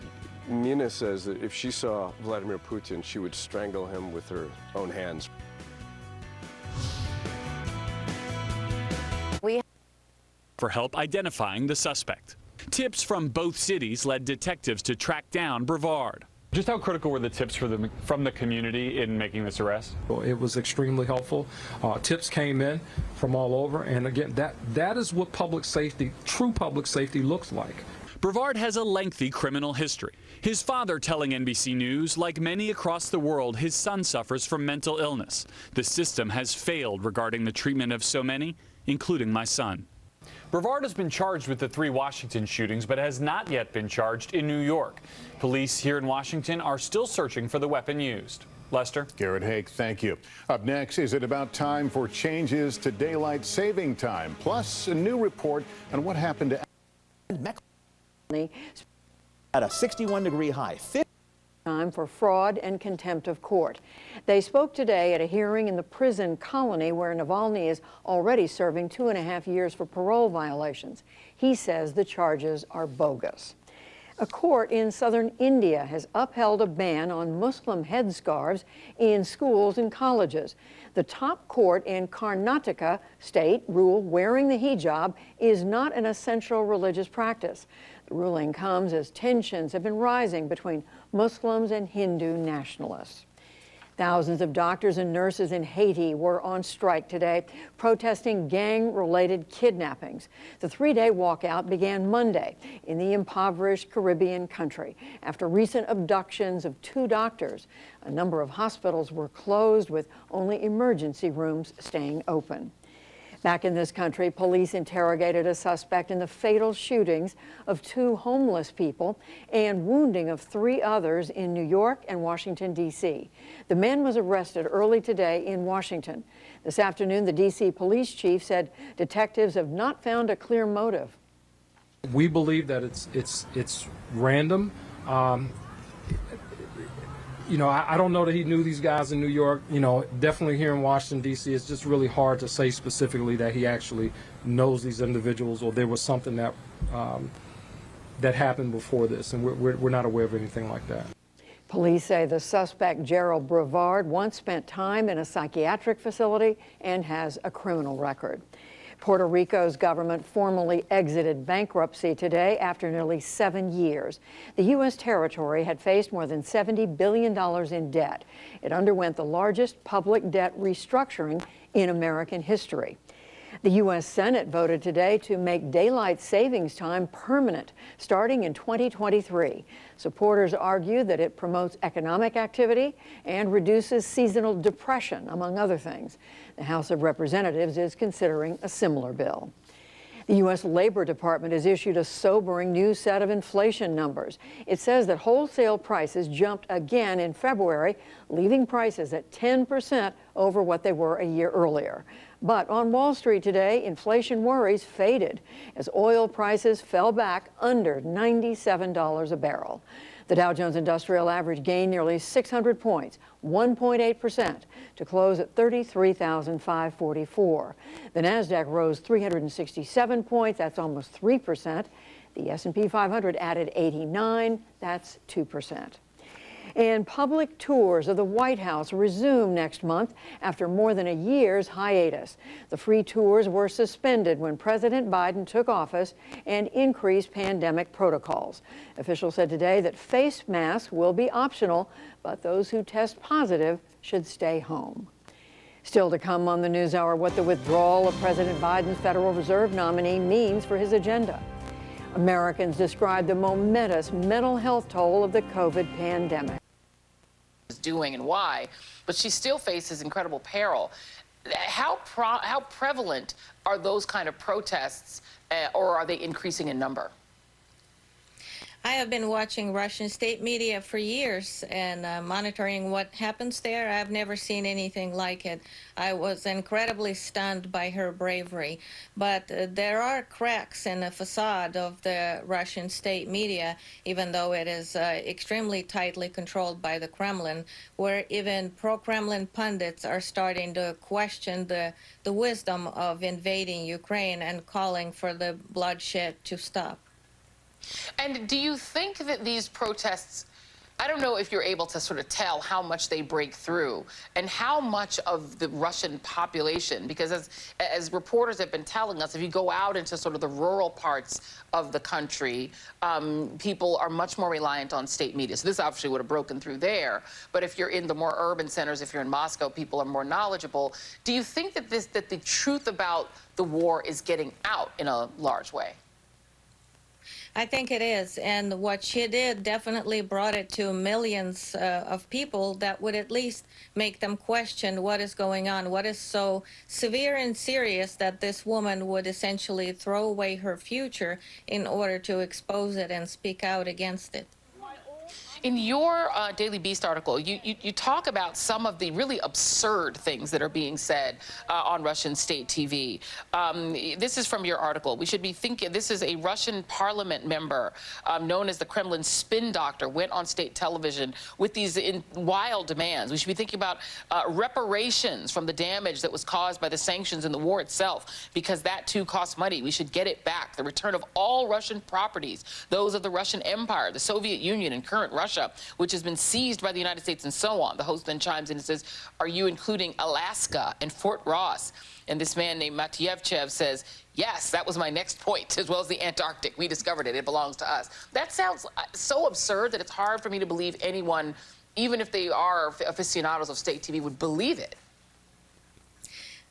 Nina says that if she saw Vladimir Putin, she would strangle him with her own hands. For help identifying the suspect. Tips from both cities led detectives to track down Brevard. Just how critical were the tips from the community in making this arrest? Well, it was extremely helpful. Tips came in from all over, and again, that is what public safety, true public safety, looks like. Brevard has a lengthy criminal history. His father telling NBC News, like many across the world, his son suffers from mental illness. The system has failed regarding the treatment of so many, including my son. Brevard has been charged with the 3 Washington shootings, but has not yet been charged in New York. Police here in Washington are still searching for the weapon used. Lester? Garrett Haake, thank you. Up next, is it about time for changes to daylight saving time? Plus, a new report on what happened to at a 61-degree high. Time for fraud and contempt of court. They spoke today at a hearing in the prison colony where Navalny is already serving 2.5 years for parole violations. He says the charges are bogus. A court in southern India has upheld a ban on Muslim headscarves in schools and colleges. The top court in Karnataka state ruled wearing the hijab is not an essential religious practice. The ruling comes as tensions have been rising between Muslims and Hindu nationalists. Thousands of doctors and nurses in Haiti were on strike today, protesting gang-related kidnappings. The three-day walkout began Monday in the impoverished Caribbean country after recent abductions of 2 doctors. A number of hospitals were closed, with only emergency rooms staying open. Back in this country, police interrogated a suspect in the fatal shootings of 2 homeless people and wounding of 3 others in New York and Washington, D.C. The man was arrested early today in Washington. This afternoon, the D.C. police chief said detectives have not found a clear motive. We believe that it's random. You know, I don't know that he knew these guys in New York. You know, definitely here in Washington, D.C., it's just really hard to say specifically that he actually knows these individuals or there was something that that happened before this, and we're not aware of anything like that. Police say the suspect, Gerald Brevard, once spent time in a psychiatric facility and has a criminal record. Puerto Rico's government formally exited bankruptcy today after nearly 7 years. The U.S. territory had faced more than $70 billion in debt. It underwent the largest public debt restructuring in American history. The U.S. Senate voted today to make daylight savings time permanent starting in 2023. Supporters argue that it promotes economic activity and reduces seasonal depression, among other things. The House of Representatives is considering a similar bill. The U.S. Labor Department has issued a sobering new set of inflation numbers. It says that wholesale prices jumped again in February, leaving prices at 10% over what they were a year earlier. But on Wall Street today, inflation worries faded as oil prices fell back under $97 a barrel. The Dow Jones Industrial Average gained nearly 600 points, 1.8%, to close at 33,544. The Nasdaq rose 367 points, that's almost 3%. The S&P 500 added 89, that's 2%. And public tours of the White House resume next month after more than a year's hiatus. The free tours were suspended when President Biden took office and increased pandemic protocols. Officials said today that face masks will be optional, but those who test positive should stay home. Still to come on the NewsHour, what the withdrawal of President Biden's Federal Reserve nominee means for his agenda. Americans describe the momentous mental health toll of the COVID pandemic. Doing and why, but she still faces incredible peril. How prevalent are those kind of protests, or are they increasing in number? I have been watching Russian state media for years and monitoring what happens there. I've never seen anything like it. I was incredibly stunned by her bravery. But there are cracks in the facade of the Russian state media, even though it is extremely tightly controlled by the Kremlin, where even pro-Kremlin pundits are starting to question the wisdom of invading Ukraine and calling for the bloodshed to stop. And do you think that these protests, I don't know if you're able to sort of tell how much they break through and how much of the Russian population, because as reporters have been telling us, if you go out into sort of the rural parts of the country, people are much more reliant on state media. So this obviously would have broken through there. But if you're in the more urban centers, if you're in Moscow, people are more knowledgeable. Do you think that that the truth about the war is getting out in a large way? I think it is, and what she did definitely brought it to millions of people that would at least make them question what is going on, what is so severe and serious that this woman would essentially throw away her future in order to expose it and speak out against it. In your Daily Beast article, you talk about some of the really absurd things that are being said on Russian state TV. This is from your article. We should be thinking, this is a Russian parliament member known as the Kremlin spin doctor, went on state television with these wild demands. We should be thinking about reparations from the damage that was caused by the sanctions and the war itself, because that too costs money. We should get it back. The return of all Russian properties, those of the Russian Empire, the Soviet Union, and current Russia, which has been seized by the United States and so on. The host then chimes in and says, are you including Alaska and Fort Ross? And this man named Matyevchev says, yes, that was my next point, as well as the Antarctic. We discovered it. It belongs to us. That sounds so absurd that it's hard for me to believe anyone, even if they are aficionados of state TV, would believe it.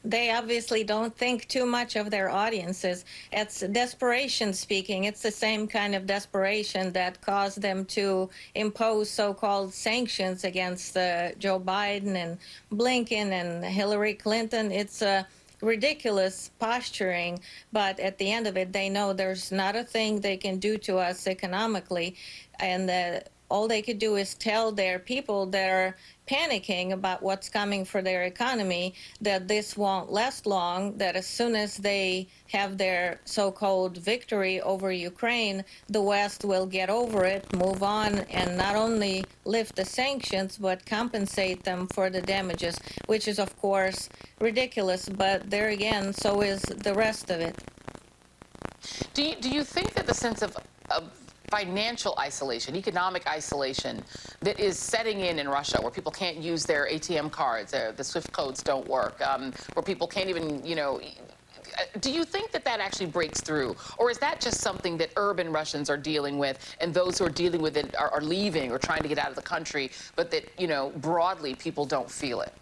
They obviously don't think too much of their audiences. It's desperation speaking. It's the same kind of desperation that caused them to impose so-called sanctions against Joe Biden and Blinken and Hillary Clinton. It's ridiculous posturing, but at the end of it, they know there's not a thing they can do to us economically, and all they could do is tell their people that are panicking about what's coming for their economy that this won't last long, that as soon as they have their so-called victory over Ukraine, the West will get over it, move on, and not only lift the sanctions, but compensate them for the damages, which is, of course, ridiculous. But there again, so is the rest of it. Do you think that the sense of financial isolation, economic isolation that is setting in Russia, where people can't use their ATM cards, the SWIFT codes don't work, where people can't even, do you think that that actually breaks through? Or is that just something that urban Russians are dealing with, and those who are dealing with it are leaving or trying to get out of the country, but that, broadly, people don't feel it?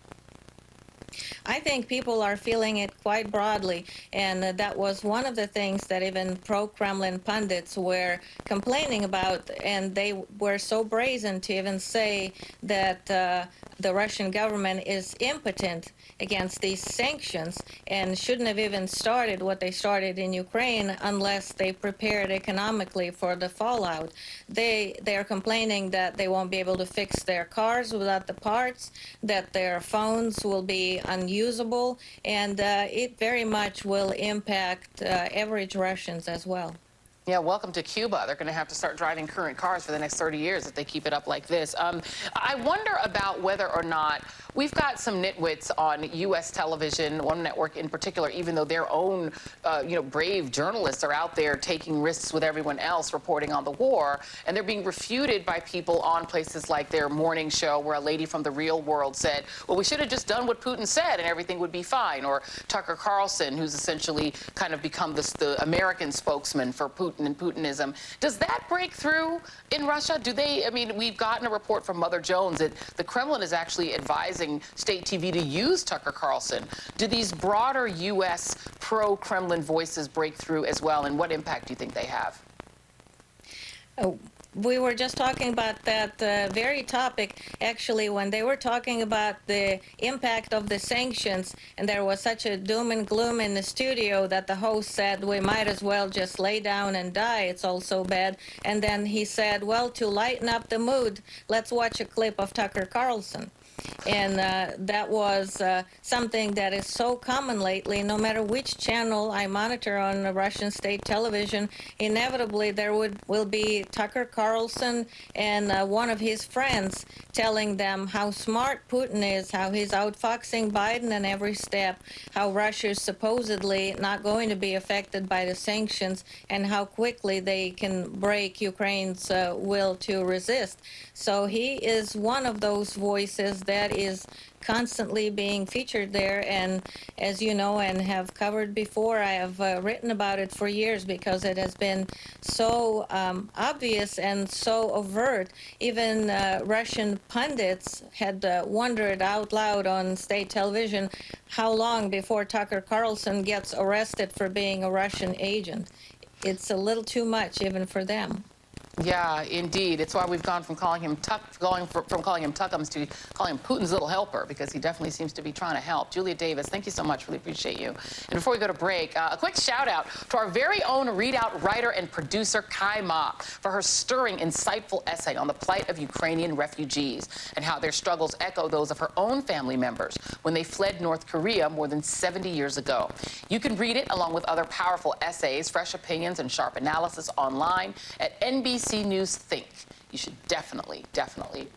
I think people are feeling it quite broadly, and that was one of the things that even pro-Kremlin pundits were complaining about, and they were so brazen to even say that the Russian government is impotent against these sanctions and shouldn't have even started what they started in Ukraine unless they prepared economically for the fallout. They are complaining that they won't be able to fix their cars without the parts, that their phones will be unusable, and it very much will impact average Russians as well. Yeah, welcome to Cuba. They're going to have to start driving current cars for the next 30 years if they keep it up like this. I wonder about whether or not we've got some nitwits on U.S. television, one network in particular, even though their own, brave journalists are out there taking risks with everyone else reporting on the war, and they're being refuted by people on places like their morning show, where a lady from the real world said, well, we should have just done what Putin said and everything would be fine. Or Tucker Carlson, who's essentially kind of become the American spokesman for Putin and Putinism. Does that break through in Russia? We've gotten a report from Mother Jones that the Kremlin is actually advising state TV to use Tucker Carlson. Do these broader U.S. pro-Kremlin voices break through as well, and what impact do you think they have? We were just talking about that very topic, actually, when they were talking about the impact of the sanctions, and there was such a doom and gloom in the studio that the host said, we might as well just lay down and die, it's all so bad. And then he said, well, to lighten up the mood, let's watch a clip of Tucker Carlson. And that was something that is so common lately. No matter which channel I monitor on the Russian state television, inevitably there will be Tucker Carlson and one of his friends telling them how smart Putin is, how he's outfoxing Biden in every step, how Russia is supposedly not going to be affected by the sanctions, and how quickly they can break Ukraine's will to resist. So he is one of those voices that is constantly being featured there, and as you know and have covered before, I have written about it for years because it has been so obvious and so overt. Even Russian pundits had wondered out loud on state television how long before Tucker Carlson gets arrested for being a Russian agent. It's a little too much even for them. Yeah, indeed. It's why we've gone from calling him Tuckums to calling him Putin's little helper, because he definitely seems to be trying to help. Julia Davis, thank you so much. Really appreciate you. And before we go to break, a quick shout out to our very own readout writer and producer Kai Ma for her stirring, insightful essay on the plight of Ukrainian refugees and how their struggles echo those of her own family members when they fled North Korea more than 70 years ago. You can read it along with other powerful essays, fresh opinions, and sharp analysis online at NBC News Think. You should definitely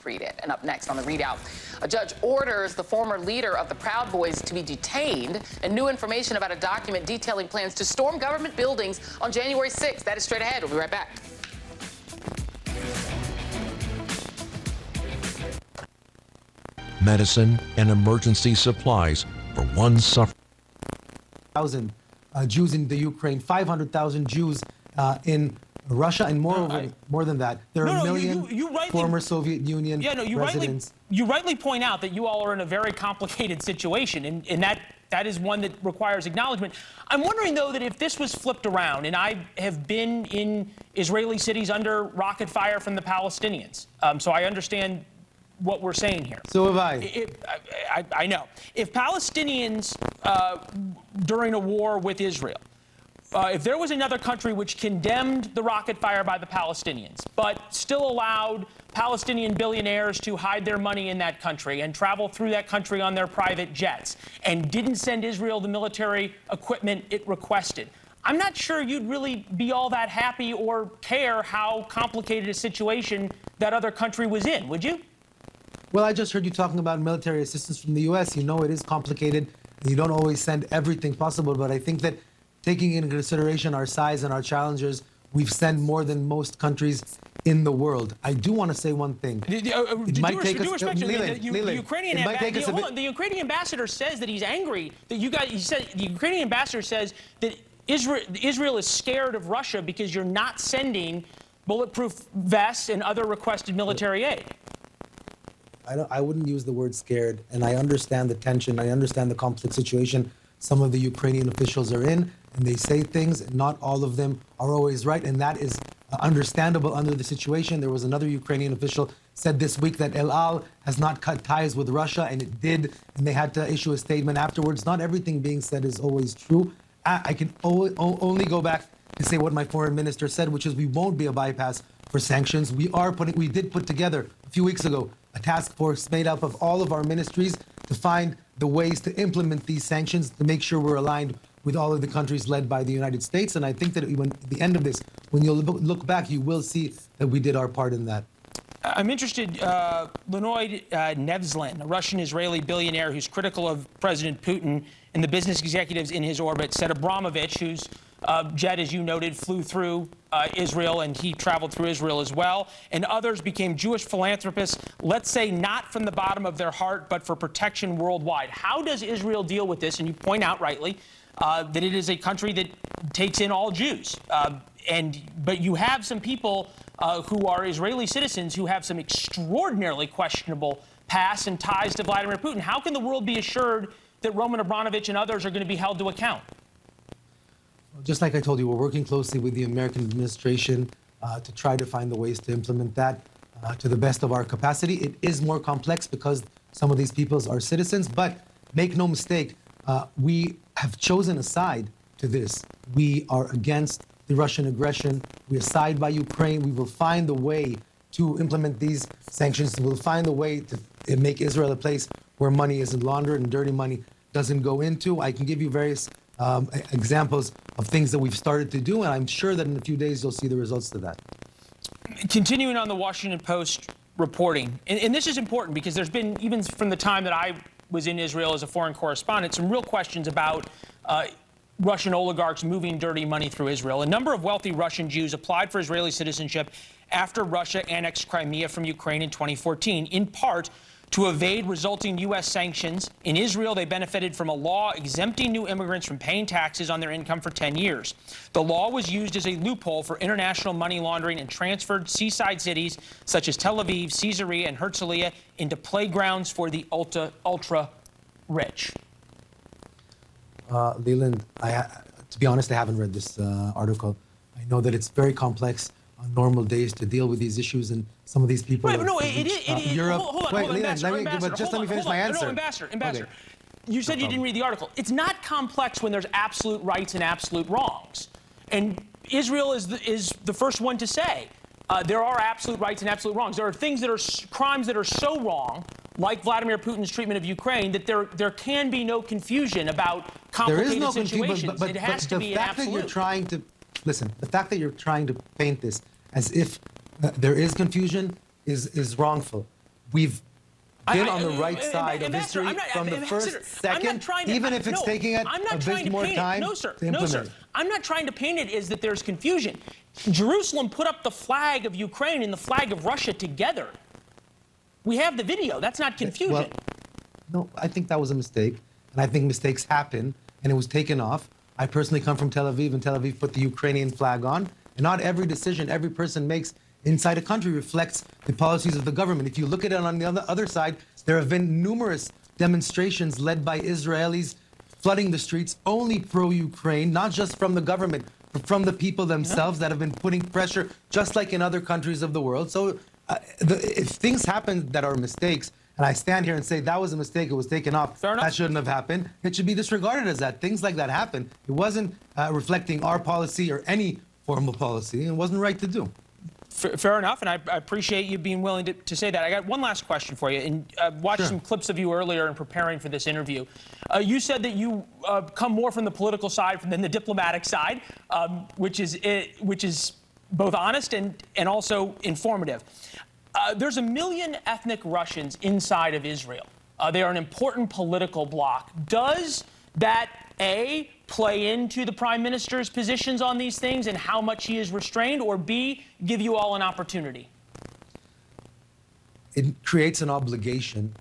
read it. And up next on the Readout, a judge orders the former leader of the Proud Boys to be detained, and new information about a document detailing plans to storm government buildings on January 6th. That is straight ahead. We'll be right back. Medicine and emergency supplies for one suffering. Jews in the Ukraine, 500,000 Jews in Russia, and more than that, there are a million former Soviet Union residents. You rightly point out that you all are in a very complicated situation, and that is one that requires acknowledgement. I'm wondering, though, that if this was flipped around, and I have been in Israeli cities under rocket fire from the Palestinians, so I understand what we're saying here. So have I. I know. If Palestinians, during a war with Israel, if there was another country which condemned the rocket fire by the Palestinians, but still allowed Palestinian billionaires to hide their money in that country and travel through that country on their private jets, and didn't send Israel the military equipment it requested, I'm not sure you'd really be all that happy or care how complicated a situation that other country was in, would you? Well, I just heard you talking about military assistance from the U.S. You know it is complicated. You don't always send everything possible, but I think that taking into consideration our size and our challenges, we've sent more than most countries in the world. I do want to say one thing. The Ukrainian ambassador says that he's angry that you guys. He said the Ukrainian ambassador says that Israel is scared of Russia because you're not sending bulletproof vests and other requested military aid. I wouldn't use the word scared, and I understand the tension. I understand the complex situation some of the Ukrainian officials are in, and they say things. Not all of them are always right, and that is understandable under the situation. There was another Ukrainian official said this week that El Al has not cut ties with Russia, and it did, and they had to issue a statement afterwards. Not everything being said is always true. I can only go back to say what my foreign minister said, which is we won't be a bypass for sanctions. We did put together a few weeks ago a task force made up of all of our ministries to find the ways to implement these sanctions, to make sure we're aligned with all of the countries led by the United States. And I think that when, at the end of this, when you look back, you will see that we did our part in that. I'm interested, Leonid Nevzlin, a Russian-Israeli billionaire who's critical of President Putin and the business executives in his orbit, said Abramovich, whose jet, as you noted, flew through Israel, and he traveled through Israel as well, and others became Jewish philanthropists, let's say not from the bottom of their heart, but for protection worldwide. How does Israel deal with this? And you point out rightly that it is a country that takes in all Jews. But you have some people who are Israeli citizens who have some extraordinarily questionable past and ties to Vladimir Putin. How can the world be assured that Roman Abramovich and others are going to be held to account? Just like I told you, we're working closely with the American administration to try to find the ways to implement that to the best of our capacity. It is more complex because some of these peoples are citizens, but make no mistake, we have chosen a side to this. We are against the Russian aggression. We are side by Ukraine. We will find the way to implement these sanctions. We'll find the way to make Israel a place where money isn't laundered and dirty money doesn't go into. I can give you various examples of things that we've started to do, and I'm sure that in a few days you'll see the results to that. Continuing on the Washington Post reporting, and this is important because there's been, even from the time that I was in Israel as a foreign correspondent, some real questions about Russian oligarchs moving dirty money through Israel. A number of wealthy Russian Jews applied for Israeli citizenship after Russia annexed Crimea from Ukraine in 2014, in part to evade resulting U.S. sanctions. In Israel, they benefited from a law exempting new immigrants from paying taxes on their income for 10 years. The law was used as a loophole for international money laundering and transferred seaside cities such as Tel Aviv, Caesarea, and Herzliya into playgrounds for the ultra-rich. Leland, to be honest, I haven't read this article. I know that it's very complex. on normal days to deal with these issues, and some of these people. Right, but no, it is. Europe. Hold on, Wait, Ambassador, let me finish my answer. No, Ambassador. Okay. You said you didn't read the article. It's not complex when there's absolute rights and absolute wrongs. And Israel is the first one to say there are absolute rights and absolute wrongs. There are things that are crimes that are so wrong, like Vladimir Putin's treatment of Ukraine, that there can be no confusion about complicated situations. But it has to be the an fact that absolute. you're trying to listen, the fact that you're trying to paint this as if there is confusion is wrongful. We've been on the right side of history from the first second, even if it's taking it a bit more time to implement. No, sir. I'm not trying to paint it as that there's confusion. Jerusalem put up the flag of Ukraine and the flag of Russia together. We have the video. That's not confusion. Well, no, I think that was a mistake, and I think mistakes happen, and it was taken off. I personally come from Tel Aviv, and Tel Aviv put the Ukrainian flag on, and not every decision every person makes inside a country reflects the policies of the government. If you look at it on the other side, there have been numerous demonstrations led by Israelis flooding the streets, only pro-Ukraine, not just from the government, but from the people themselves that have been putting pressure, just like in other countries of the world. So if things happen that are mistakes, and I stand here and say that was a mistake, it was taken off, that shouldn't have happened, it should be disregarded as that. Things like that happen. It wasn't reflecting our policy or any formal policy. It wasn't right to do. Fair enough, and I appreciate you being willing to say that. I got one last question for you. And watched some clips of you earlier in preparing for this interview. You said that you come more from the political side than the diplomatic side, which is both honest and also informative. There's 1 million ethnic Russians inside of Israel. They are an important political bloc. Does that, A, play into the prime minister's positions on these things and how much he is restrained, or B, give you all an opportunity? It creates an obligation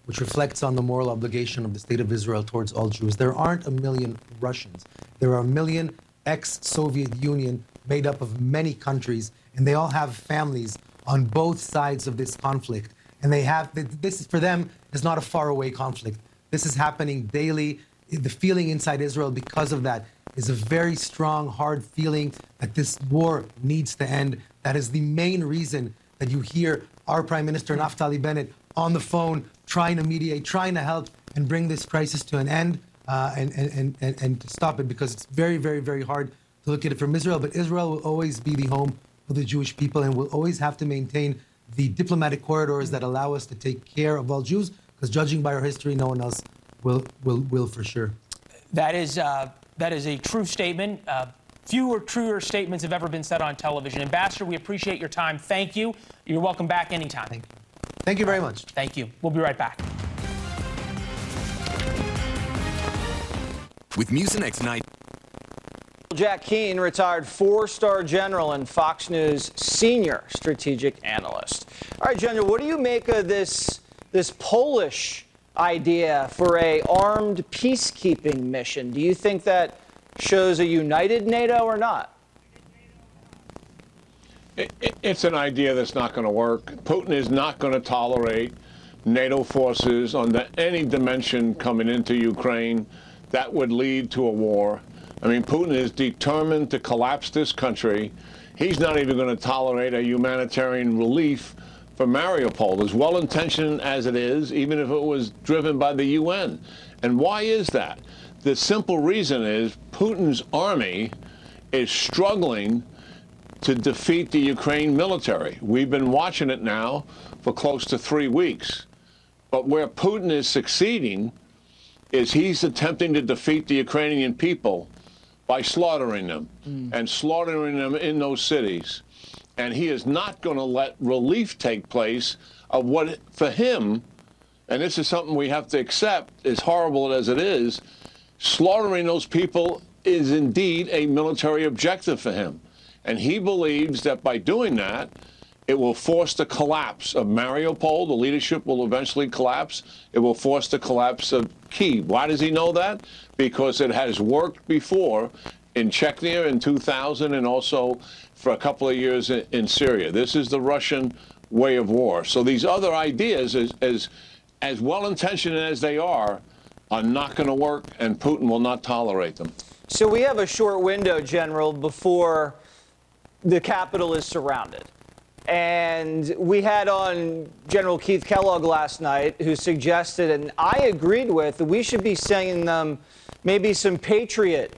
which reflects on the moral obligation of the state of Israel towards all Jews. There aren't 1 million Russians. There are 1 million ex-Soviet Union made up of many countries, and they all have families on both sides of this conflict. And this for them is not a faraway conflict. This is happening daily. The feeling inside Israel because of that is a very strong, hard feeling that this war needs to end. That is the main reason that you hear our Prime Minister Naftali Bennett on the phone trying to mediate, trying to help and bring this crisis to an end and to stop it, because it's very, very, very hard to look at it from Israel. But Israel will always be the home of the Jewish people and will always have to maintain the diplomatic corridors that allow us to take care of all Jews, because judging by our history, no one else will for sure. That is a true statement. Fewer truer statements have ever been said on television. Ambassador, we appreciate your time. Thank you. You're welcome back anytime. Thank you very much. Thank you. We'll be right back. With Mucinex Night. Jack Keane, retired 4-star general and Fox News senior strategic analyst. All right, General, what do you make of this Polish idea for a armed peacekeeping mission? Do you think that shows a united NATO or not? It's an idea that's not going to work. Putin is not going to tolerate NATO forces under any dimension coming into Ukraine. That would lead to a war. I mean, Putin is determined to collapse this country. He's not even going to tolerate a humanitarian relief for Mariupol, as well-intentioned as it is, even if it was driven by the UN. And why is that? The simple reason is Putin's army is struggling to defeat the Ukraine military. We've been watching it now for close to 3 weeks. But where Putin is succeeding is he's attempting to defeat the Ukrainian people by slaughtering them and slaughtering them in those cities. And he is not going to let relief take place of what, for him, and this is something we have to accept, as horrible as it is, slaughtering those people is indeed a military objective for him. And he believes that by doing that, it will force the collapse of Mariupol. The leadership will eventually collapse. It will force the collapse of Kyiv. Why does he know that? Because it has worked before in Chechnya in 2000 and also for a couple of years in Syria. This is the Russian way of war. So these other ideas, as well-intentioned as they are not going to work, and Putin will not tolerate them. So we have a short window, General, before the Capitol is surrounded. And we had on General Keith Kellogg last night, who suggested, and I agreed with, that we should be sending them maybe some Patriot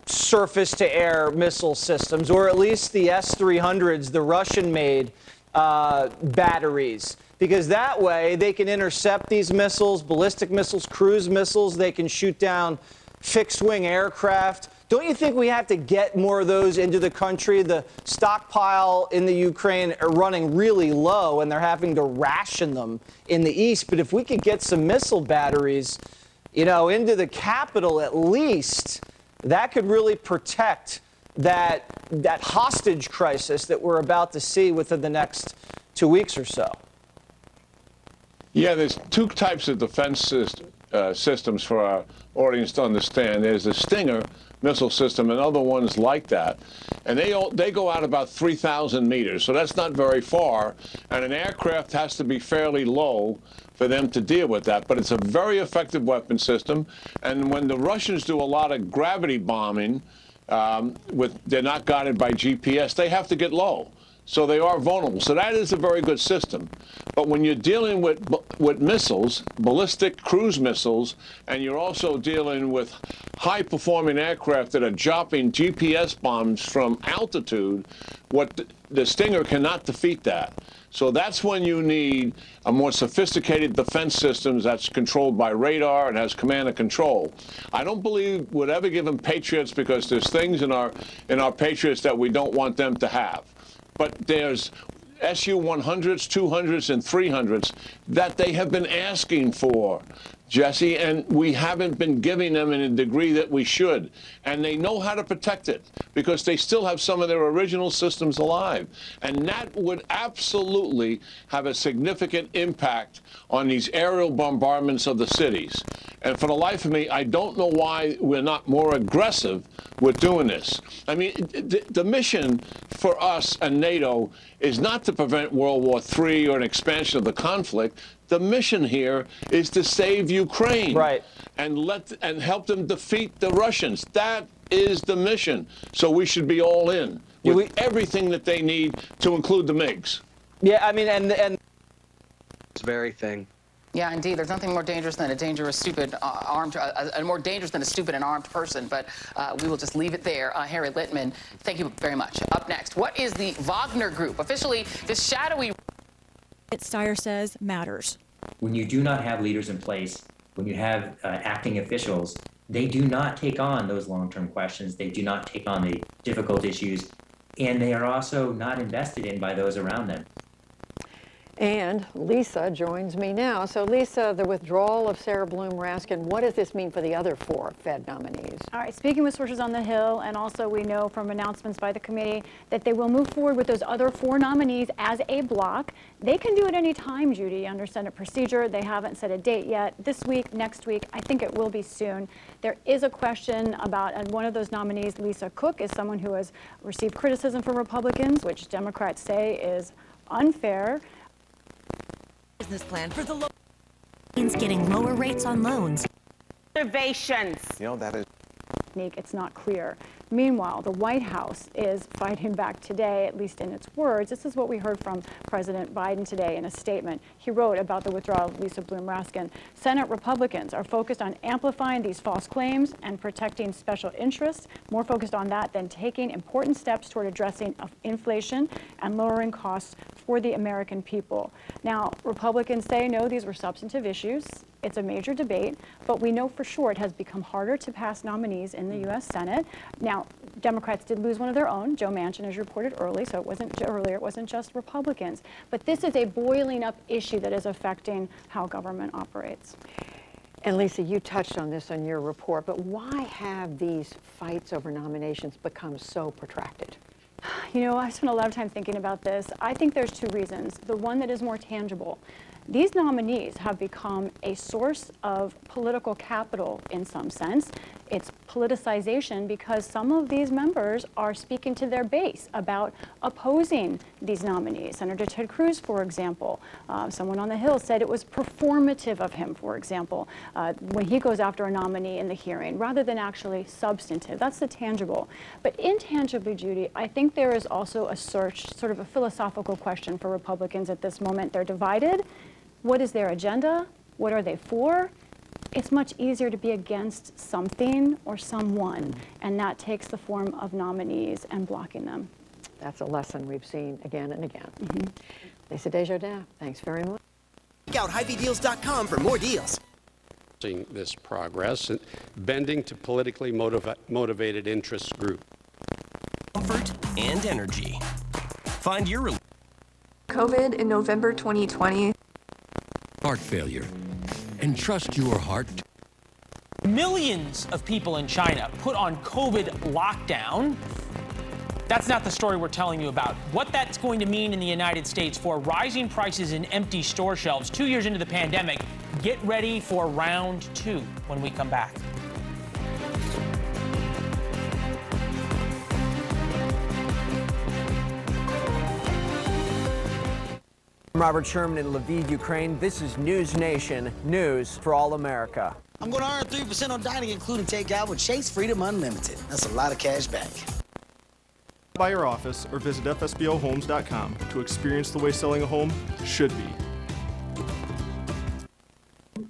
surface-to-air missile systems, or at least the S-300s, the Russian-made batteries, because that way they can intercept these missiles, ballistic missiles, cruise missiles. They can shoot down fixed-wing aircraft. Don't you think we have to get more of those into the country? The stockpile in the Ukraine are running really low, and they're having to ration them in the east. But if we could get some missile batteries, you know, into the capital at least, that could really protect that hostage crisis that we're about to see within the next 2 weeks or so. Yeah, there's two types of defense systems for our audience to understand. There's the Stinger missile system and other ones like that. And they go out about 3,000 meters, so that's not very far. And an aircraft has to be fairly low for them to deal with that. But it's a very effective weapon system. And when the Russians do a lot of gravity bombing, they're not guided by GPS, they have to get low. So they are vulnerable. So that is a very good system. But when you're dealing with missiles, ballistic cruise missiles, and you're also dealing with high-performing aircraft that are dropping GPS bombs from altitude, the Stinger cannot defeat that. So that's when you need a more sophisticated defense system that's controlled by radar and has command and control. I don't believe we'd ever give them Patriots, because there's things in our Patriots that we don't want them to have. But there's Su-100s, 200s, and 300s that they have been asking for, Jesse, and we haven't been giving them in a degree that we should. And they know how to protect it, because they still have some of their original systems alive. And that would absolutely have a significant impact on these aerial bombardments of the cities. And for the life of me, I don't know why we're not more aggressive with doing this. I mean, the mission for us and NATO is not to prevent World War III or an expansion of the conflict. The mission here is to save Ukraine, right, and help them defeat the Russians. That is the mission. So we should be all in with everything that they need, to include the MiGs. Yeah, I mean, and this very thing. Yeah, indeed. There's nothing more dangerous than a dangerous, stupid, more dangerous than a stupid and armed person. But we will just leave it there. Harry Litman, thank you very much. Up next, what is the Wagner Group? Officially, this shadowy... Steyer says matters. When you do not have leaders in place, when you have acting officials, they do not take on those long-term questions. They do not take on the difficult issues, and they are also not invested in by those around them. And Lisa joins me now. So Lisa, the withdrawal of Sarah Bloom Raskin, what does this mean for the other 4 Fed nominees? All right, speaking with sources on the Hill, and also we know from announcements by the committee that they will move forward with those other 4 nominees as a block. They can do it any time, Judy, under Senate procedure. They haven't set a date yet. This week, next week, I think it will be soon. There is a question about, and one of those nominees, Lisa Cook, is someone who has received criticism from Republicans, which Democrats say is unfair. Business plan for the low means getting lower rates on loans. Observations. You know, that is... It's not clear. Meanwhile, the White House is fighting back today, at least in its words. This is what we heard from President Biden today in a statement. He wrote about the withdrawal of Lisa Bloom Raskin. Senate Republicans are focused on amplifying these false claims and protecting special interests, more focused on that than taking important steps toward addressing inflation and lowering costs for the American people. Now, Republicans say, no, these were substantive issues. It's a major debate, but we know for sure it has become harder to pass nominees in the U.S. Senate. Now, Democrats did lose one of their own, Joe Manchin, as reported early, so it wasn't just Republicans. But this is a boiling up issue that is affecting how government operates. And Lisa, you touched on this in your report, but why have these fights over nominations become so protracted? You know, I spent a lot of time thinking about this. I think there's 2 reasons. The one that is more tangible. These nominees have become a source of political capital in some sense. It's politicization because some of these members are speaking to their base about opposing these nominees. Senator Ted Cruz, for example, someone on the Hill said it was performative of him, for example, when he goes after a nominee in the hearing, rather than actually substantive. That's the tangible. But intangibly, Judy, I think there is also a search, sort of a philosophical question for Republicans at this moment. They're divided. What is their agenda? What are they for? It's much easier to be against something or someone, and that takes the form of nominees and blocking them. That's a lesson we've seen again and again. Lisa Desjardins, thanks very much. Check out HyVeeDeals.com for more deals. This progress, bending to politically motivated interest groups. Comfort and energy. Find your relief. COVID in November 2020. Heart failure. Entrust your heart. Millions of people in China put on COVID lockdown. That's not the story we're telling you about. What that's going to mean in the United States for rising prices and empty store shelves 2 years into the pandemic. Get ready for round 2 when we come back. I'm Robert Sherman in Lviv, Ukraine. This is News Nation, news for all America. I'm going to earn 3% on dining, including takeout with Chase Freedom Unlimited. That's a lot of cash back. By your office or visit fsbohomes.com to experience the way selling a home should be.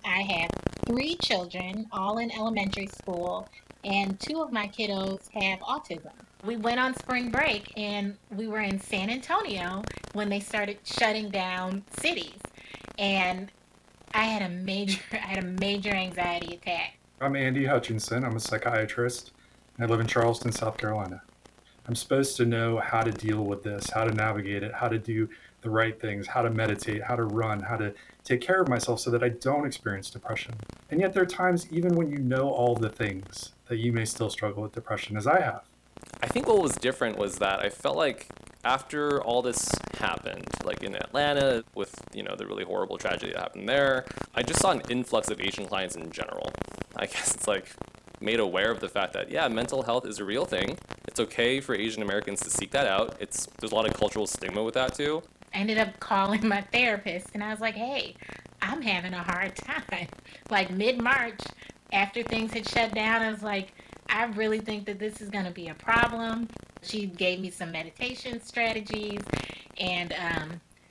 I have 3 children, all in elementary school, and 2 of my kiddos have autism. We went on spring break and we were in San Antonio when they started shutting down cities. And I had a major anxiety attack. I'm Andy Hutchinson. I'm a psychiatrist. And I live in Charleston, South Carolina. I'm supposed to know how to deal with this, how to navigate it, how to do the right things, how to meditate, how to run, how to take care of myself so that I don't experience depression. And yet there are times, even when you know all the things, that you may still struggle with depression, as I have. I think what was different was that I felt like after all this happened, like in Atlanta with, the really horrible tragedy that happened there, I just saw an influx of Asian clients in general. I guess it's like made aware of the fact that, yeah, mental health is a real thing. It's okay for Asian Americans to seek that out. There's a lot of cultural stigma with that too. I ended up calling my therapist and I was like, hey, I'm having a hard time. Like mid-March, after things had shut down, I was like, I really think that this is going to be a problem. She gave me some meditation strategies, and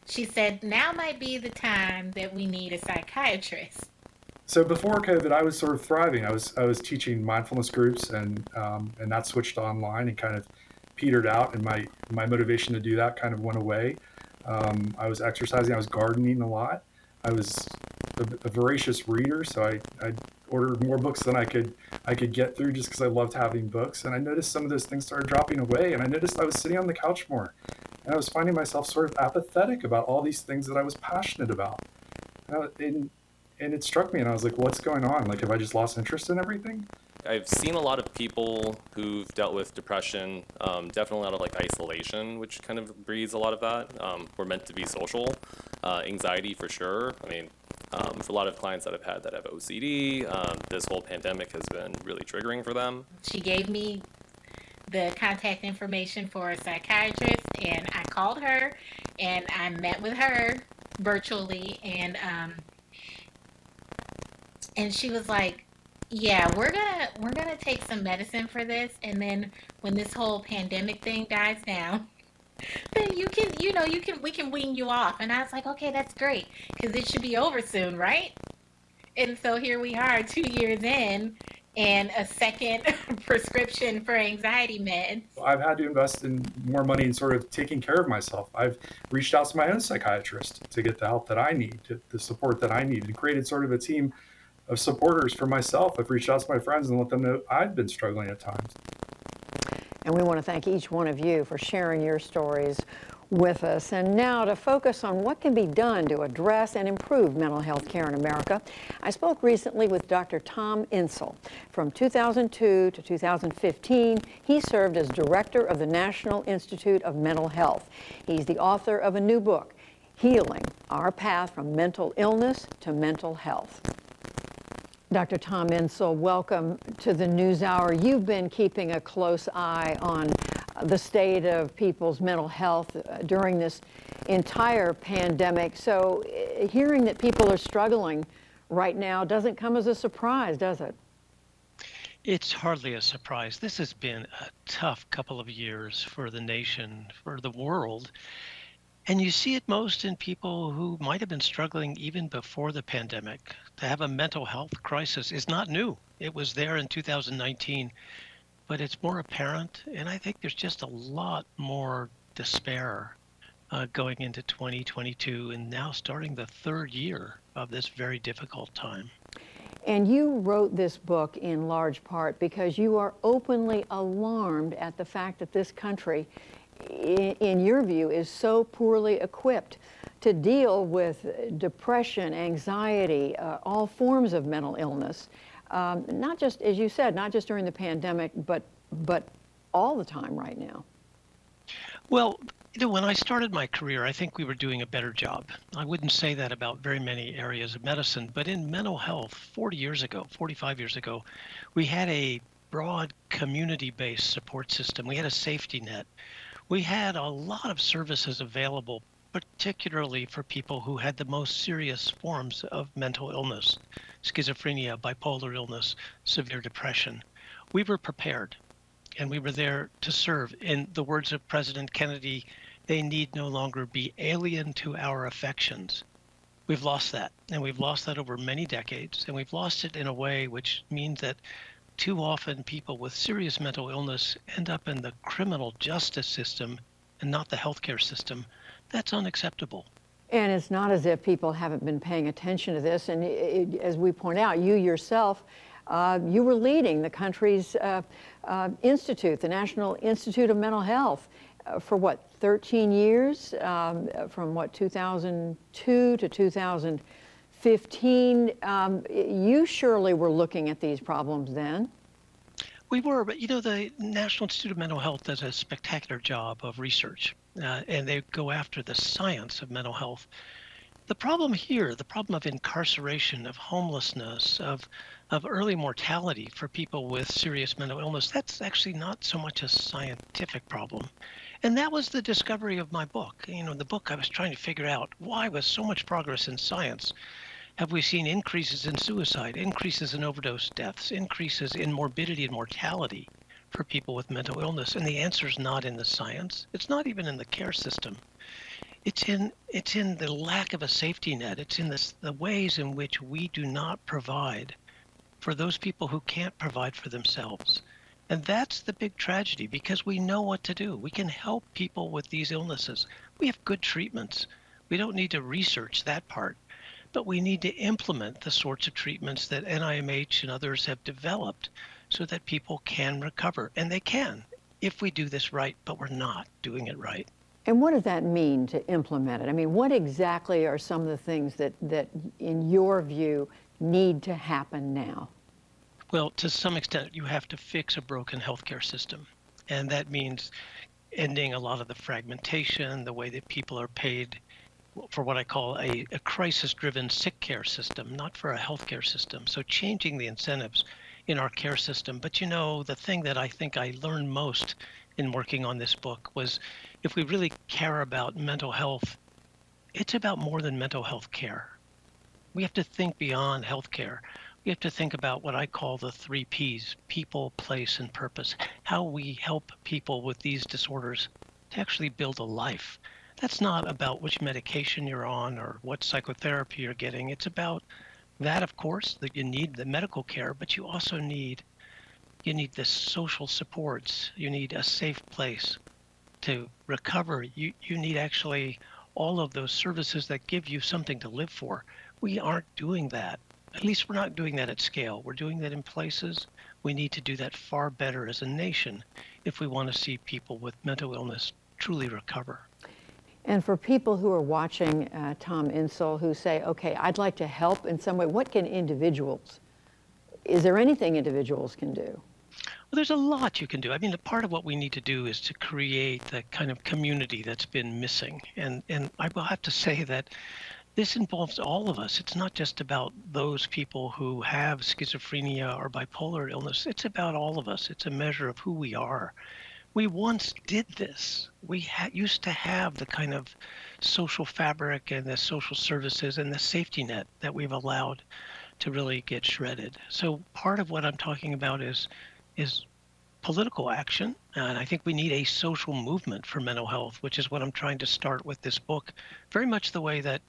she said, now might be the time that we need a psychiatrist. So before COVID, I was sort of thriving. I was teaching mindfulness groups, and that switched online and kind of petered out, and my motivation to do that kind of went away. I was exercising. I was gardening a lot. I was a voracious reader, so I ordered more books than I could get through just because I loved having books. And I noticed some of those things started dropping away, and I noticed I was sitting on the couch more, and I was finding myself sort of apathetic about all these things that I was passionate about. And it struck me, and I was like, what's going on? Like, have I just lost interest in everything? I've seen a lot of people who've dealt with depression, definitely a lot of like isolation, which kind of breeds a lot of that. We're meant to be social. Anxiety for sure. I mean, for a lot of clients that I've had that have OCD, this whole pandemic has been really triggering for them. She gave me the contact information for a psychiatrist, and I called her and I met with her virtually, and she was like, yeah, we're gonna take some medicine for this, and then when this whole pandemic thing dies down, then we can wean you off. And I was like, okay, that's great, because it should be over soon, right? And so here we are 2 years in, and a second prescription for anxiety meds. I've had to invest in more money in sort of taking care of myself. I've reached out to my own psychiatrist to get the help that I need, the support that I need, and created sort of a team of supporters for myself. I've reached out to my friends and let them know I've been struggling at times. And we want to thank each one of you for sharing your stories with us. And now to focus on what can be done to address and improve mental health care in America, I spoke recently with Dr. Tom Insel. From 2002 to 2015, he served as director of the National Institute of Mental Health. He's the author of a new book. Healing, Our Path from Mental Illness to Mental Health. Dr. Tom Insel, welcome to the NewsHour. You've been keeping a close eye on the state of people's mental health during this entire pandemic. So hearing that people are struggling right now doesn't come as a surprise, does it? It's hardly a surprise. This has been a tough couple of years for the nation, for the world. And you see it most in people who might have been struggling even before the pandemic. To have a mental health crisis is not new. It was there in 2019, but it's more apparent. And I think there's just a lot more despair going into 2022 and now starting the third year of this very difficult time. And you wrote this book in large part because you are openly alarmed at the fact that this country, in your view, is so poorly equipped to deal with depression, anxiety, all forms of mental illness. Not just, as you said, not just during the pandemic, but all the time right now. Well, when I started my career, I think we were doing a better job. I wouldn't say that about very many areas of medicine, but in mental health, 40 years ago, 45 years ago, we had a broad community-based support system. We had a safety net. We had a lot of services available, particularly for people who had the most serious forms of mental illness, schizophrenia, bipolar illness, severe depression. We were prepared, and we were there to serve. In the words of President Kennedy, they need no longer be alien to our affections. We've lost that, and we've lost that over many decades, and we've lost it in a way which means that too often people with serious mental illness end up in the criminal justice system and not the healthcare system. That's unacceptable. And it's not as if people haven't been paying attention to this. And as we point out, you yourself, you were leading the country's institute, the National Institute of Mental Health, for what, 13 years, from what, 2002 to 2015. You surely were looking at these problems then. We were, but you know, the National Institute of Mental Health does a spectacular job of research, and they go after the science of mental health. The problem here, the problem of incarceration, of homelessness, of early mortality for people with serious mental illness, that's actually not so much a scientific problem. And that was the discovery of my book. You know, in the book I was trying to figure out why with so much progress in science have we seen increases in suicide, increases in overdose deaths, increases in morbidity and mortality for people with mental illness? And the answer is not in the science. It's not even in the care system. It's in the lack of a safety net. It's in the ways in which we do not provide for those people who can't provide for themselves. And that's the big tragedy, because we know what to do. We can help people with these illnesses. We have good treatments. We don't need to research that part, but we need to implement the sorts of treatments that NIMH and others have developed so that people can recover. And they can if we do this right, but we're not doing it right. And what does that mean to implement it? I mean, what exactly are some of the things that in your view, need to happen now? Well, to some extent, you have to fix a broken healthcare system. And that means ending a lot of the fragmentation, the way that people are paid for what I call a crisis-driven sick care system, not for a healthcare system. So changing the incentives in our care system. But you know, the thing that I think I learned most in working on this book was if we really care about mental health, it's about more than mental health care. We have to think beyond healthcare. We have to think about what I call the 3 Ps, people, place, and purpose, how we help people with these disorders to actually build a life. That's not about which medication you're on or what psychotherapy you're getting. It's about that, of course, that you need the medical care, but you also need the social supports. You need a safe place to recover. You need actually all of those services that give you something to live for. We aren't doing that. At least we're not doing that at scale. We're doing that in places. We need to do that far better as a nation if we want to see people with mental illness truly recover. And for people who are watching Tom Insel who say, okay, I'd like to help in some way, what can individuals, is there anything individuals can do? Well, there's a lot you can do. I mean, part of what we need to do is to create the kind of community that's been missing. And I will have to say that this involves all of us. It's not just about those people who have schizophrenia or bipolar illness. It's about all of us. It's a measure of who we are. We once did this. We used to have the kind of social fabric and the social services and the safety net that we've allowed to really get shredded. So part of what I'm talking about is political action, and I think we need a social movement for mental health, which is what I'm trying to start with this book, very much the way that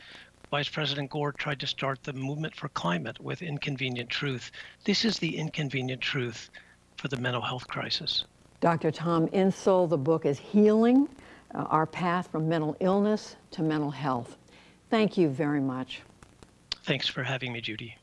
Vice President Gore tried to start the movement for climate with Inconvenient Truth. This is the inconvenient truth for the mental health crisis. Dr. Tom Insel, the book is Healing, Our Path from Mental Illness to Mental Health. Thank you very much. Thanks for having me, Judy.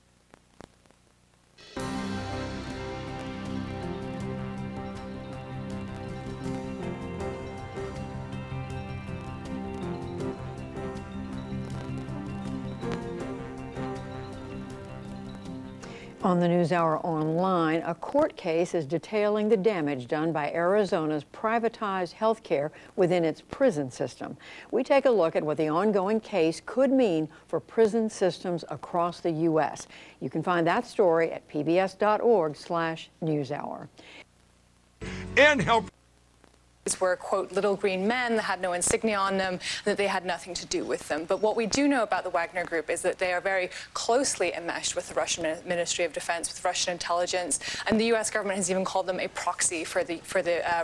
On the NewsHour Online, a court case is detailing the damage done by Arizona's privatized health care within its prison system. We take a look at what the ongoing case could mean for prison systems across the U.S. You can find that story at pbs.org/newshour. And help. Were, quote, little green men that had no insignia on them, that they had nothing to do with them. But what we do know about the Wagner Group is that they are very closely enmeshed with the Russian Ministry of Defense, with Russian intelligence, and the U.S. government has even called them a proxy for the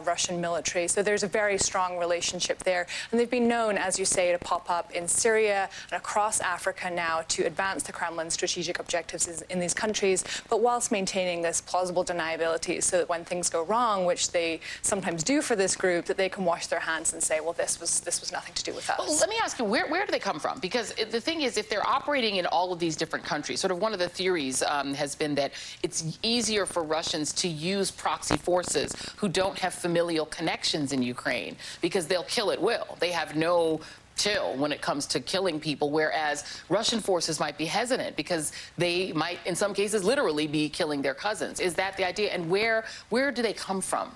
Russian military. So there's a very strong relationship there. And they've been known, as you say, to pop up in Syria and across Africa now to advance the Kremlin's strategic objectives in these countries, but whilst maintaining this plausible deniability so that when things go wrong, which they sometimes do for this group, that they can wash their hands and say, well, this was nothing to do with us. Well, let me ask you, where do they come from? Because the thing is, if they're operating in all of these different countries, sort of one of the theories has been that it's easier for Russians to use proxy forces who don't have familial connections in Ukraine because they'll kill at will. They have no chill when it comes to killing people, whereas Russian forces might be hesitant because they might, in some cases, literally be killing their cousins. Is that the idea? And where do they come from?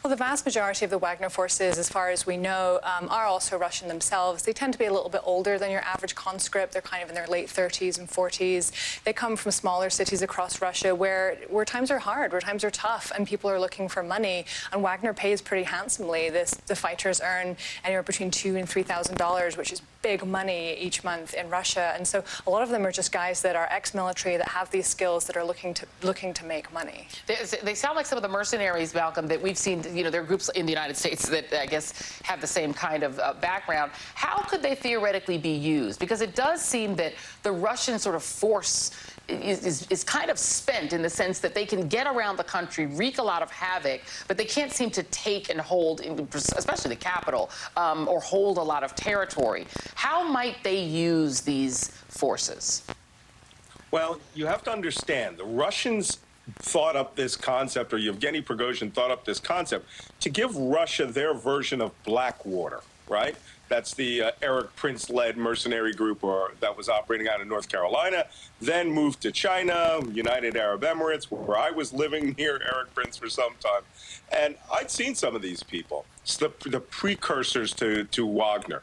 Well, the vast majority of the Wagner forces, as far as we know, are also Russian themselves. They tend to be a little bit older than your average conscript. They're kind of in their late 30s and 40s. They come from smaller cities across Russia where times are hard, where times are tough, and people are looking for money. And Wagner pays pretty handsomely. The fighters earn anywhere between $2,000 and $3,000, which is big money each month in Russia. And so a lot of them are just guys that are ex-military that have these skills that are looking to make money. They sound like some of the mercenaries, Malcolm, that we've seen. You know, there are groups in the United States that I guess have the same kind of background. How could they theoretically be used? Because it does seem that the Russian sort of force is kind of spent in the sense that they can get around the country, wreak a lot of havoc, but they can't seem to take and hold, especially the capital, or hold a lot of territory. How might they use these forces? Well, you have to understand, the Russians thought up this concept, or Yevgeny Prigozhin thought up this concept to give Russia their version of Blackwater, right? That's the Eric Prince-led mercenary group that was operating out of North Carolina, then moved to China, United Arab Emirates, where I was living near Eric Prince for some time. And I'd seen some of these people. It's the precursors to Wagner.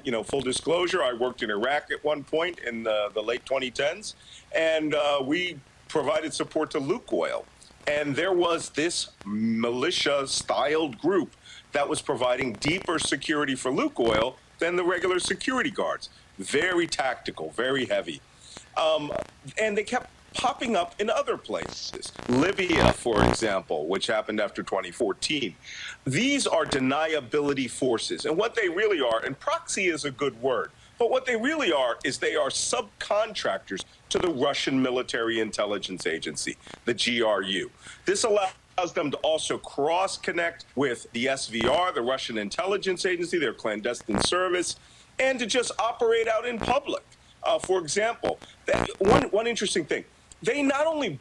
You know, full disclosure, I worked in Iraq at one point in the late 2010s, and we provided support to Lukoil. And there was this militia-styled group that was providing deeper security for Lukoil than the regular security guards. Very tactical, very heavy. And they kept popping up in other places. Libya, for example, which happened after 2014. These are deniability forces. And what they really are, and proxy is a good word, but what they really are is they are subcontractors to the Russian Military Intelligence Agency, the GRU. This allows them to also cross-connect with the SVR, the Russian Intelligence Agency, their clandestine service, and to just operate out in public. For example, one interesting thing, they not only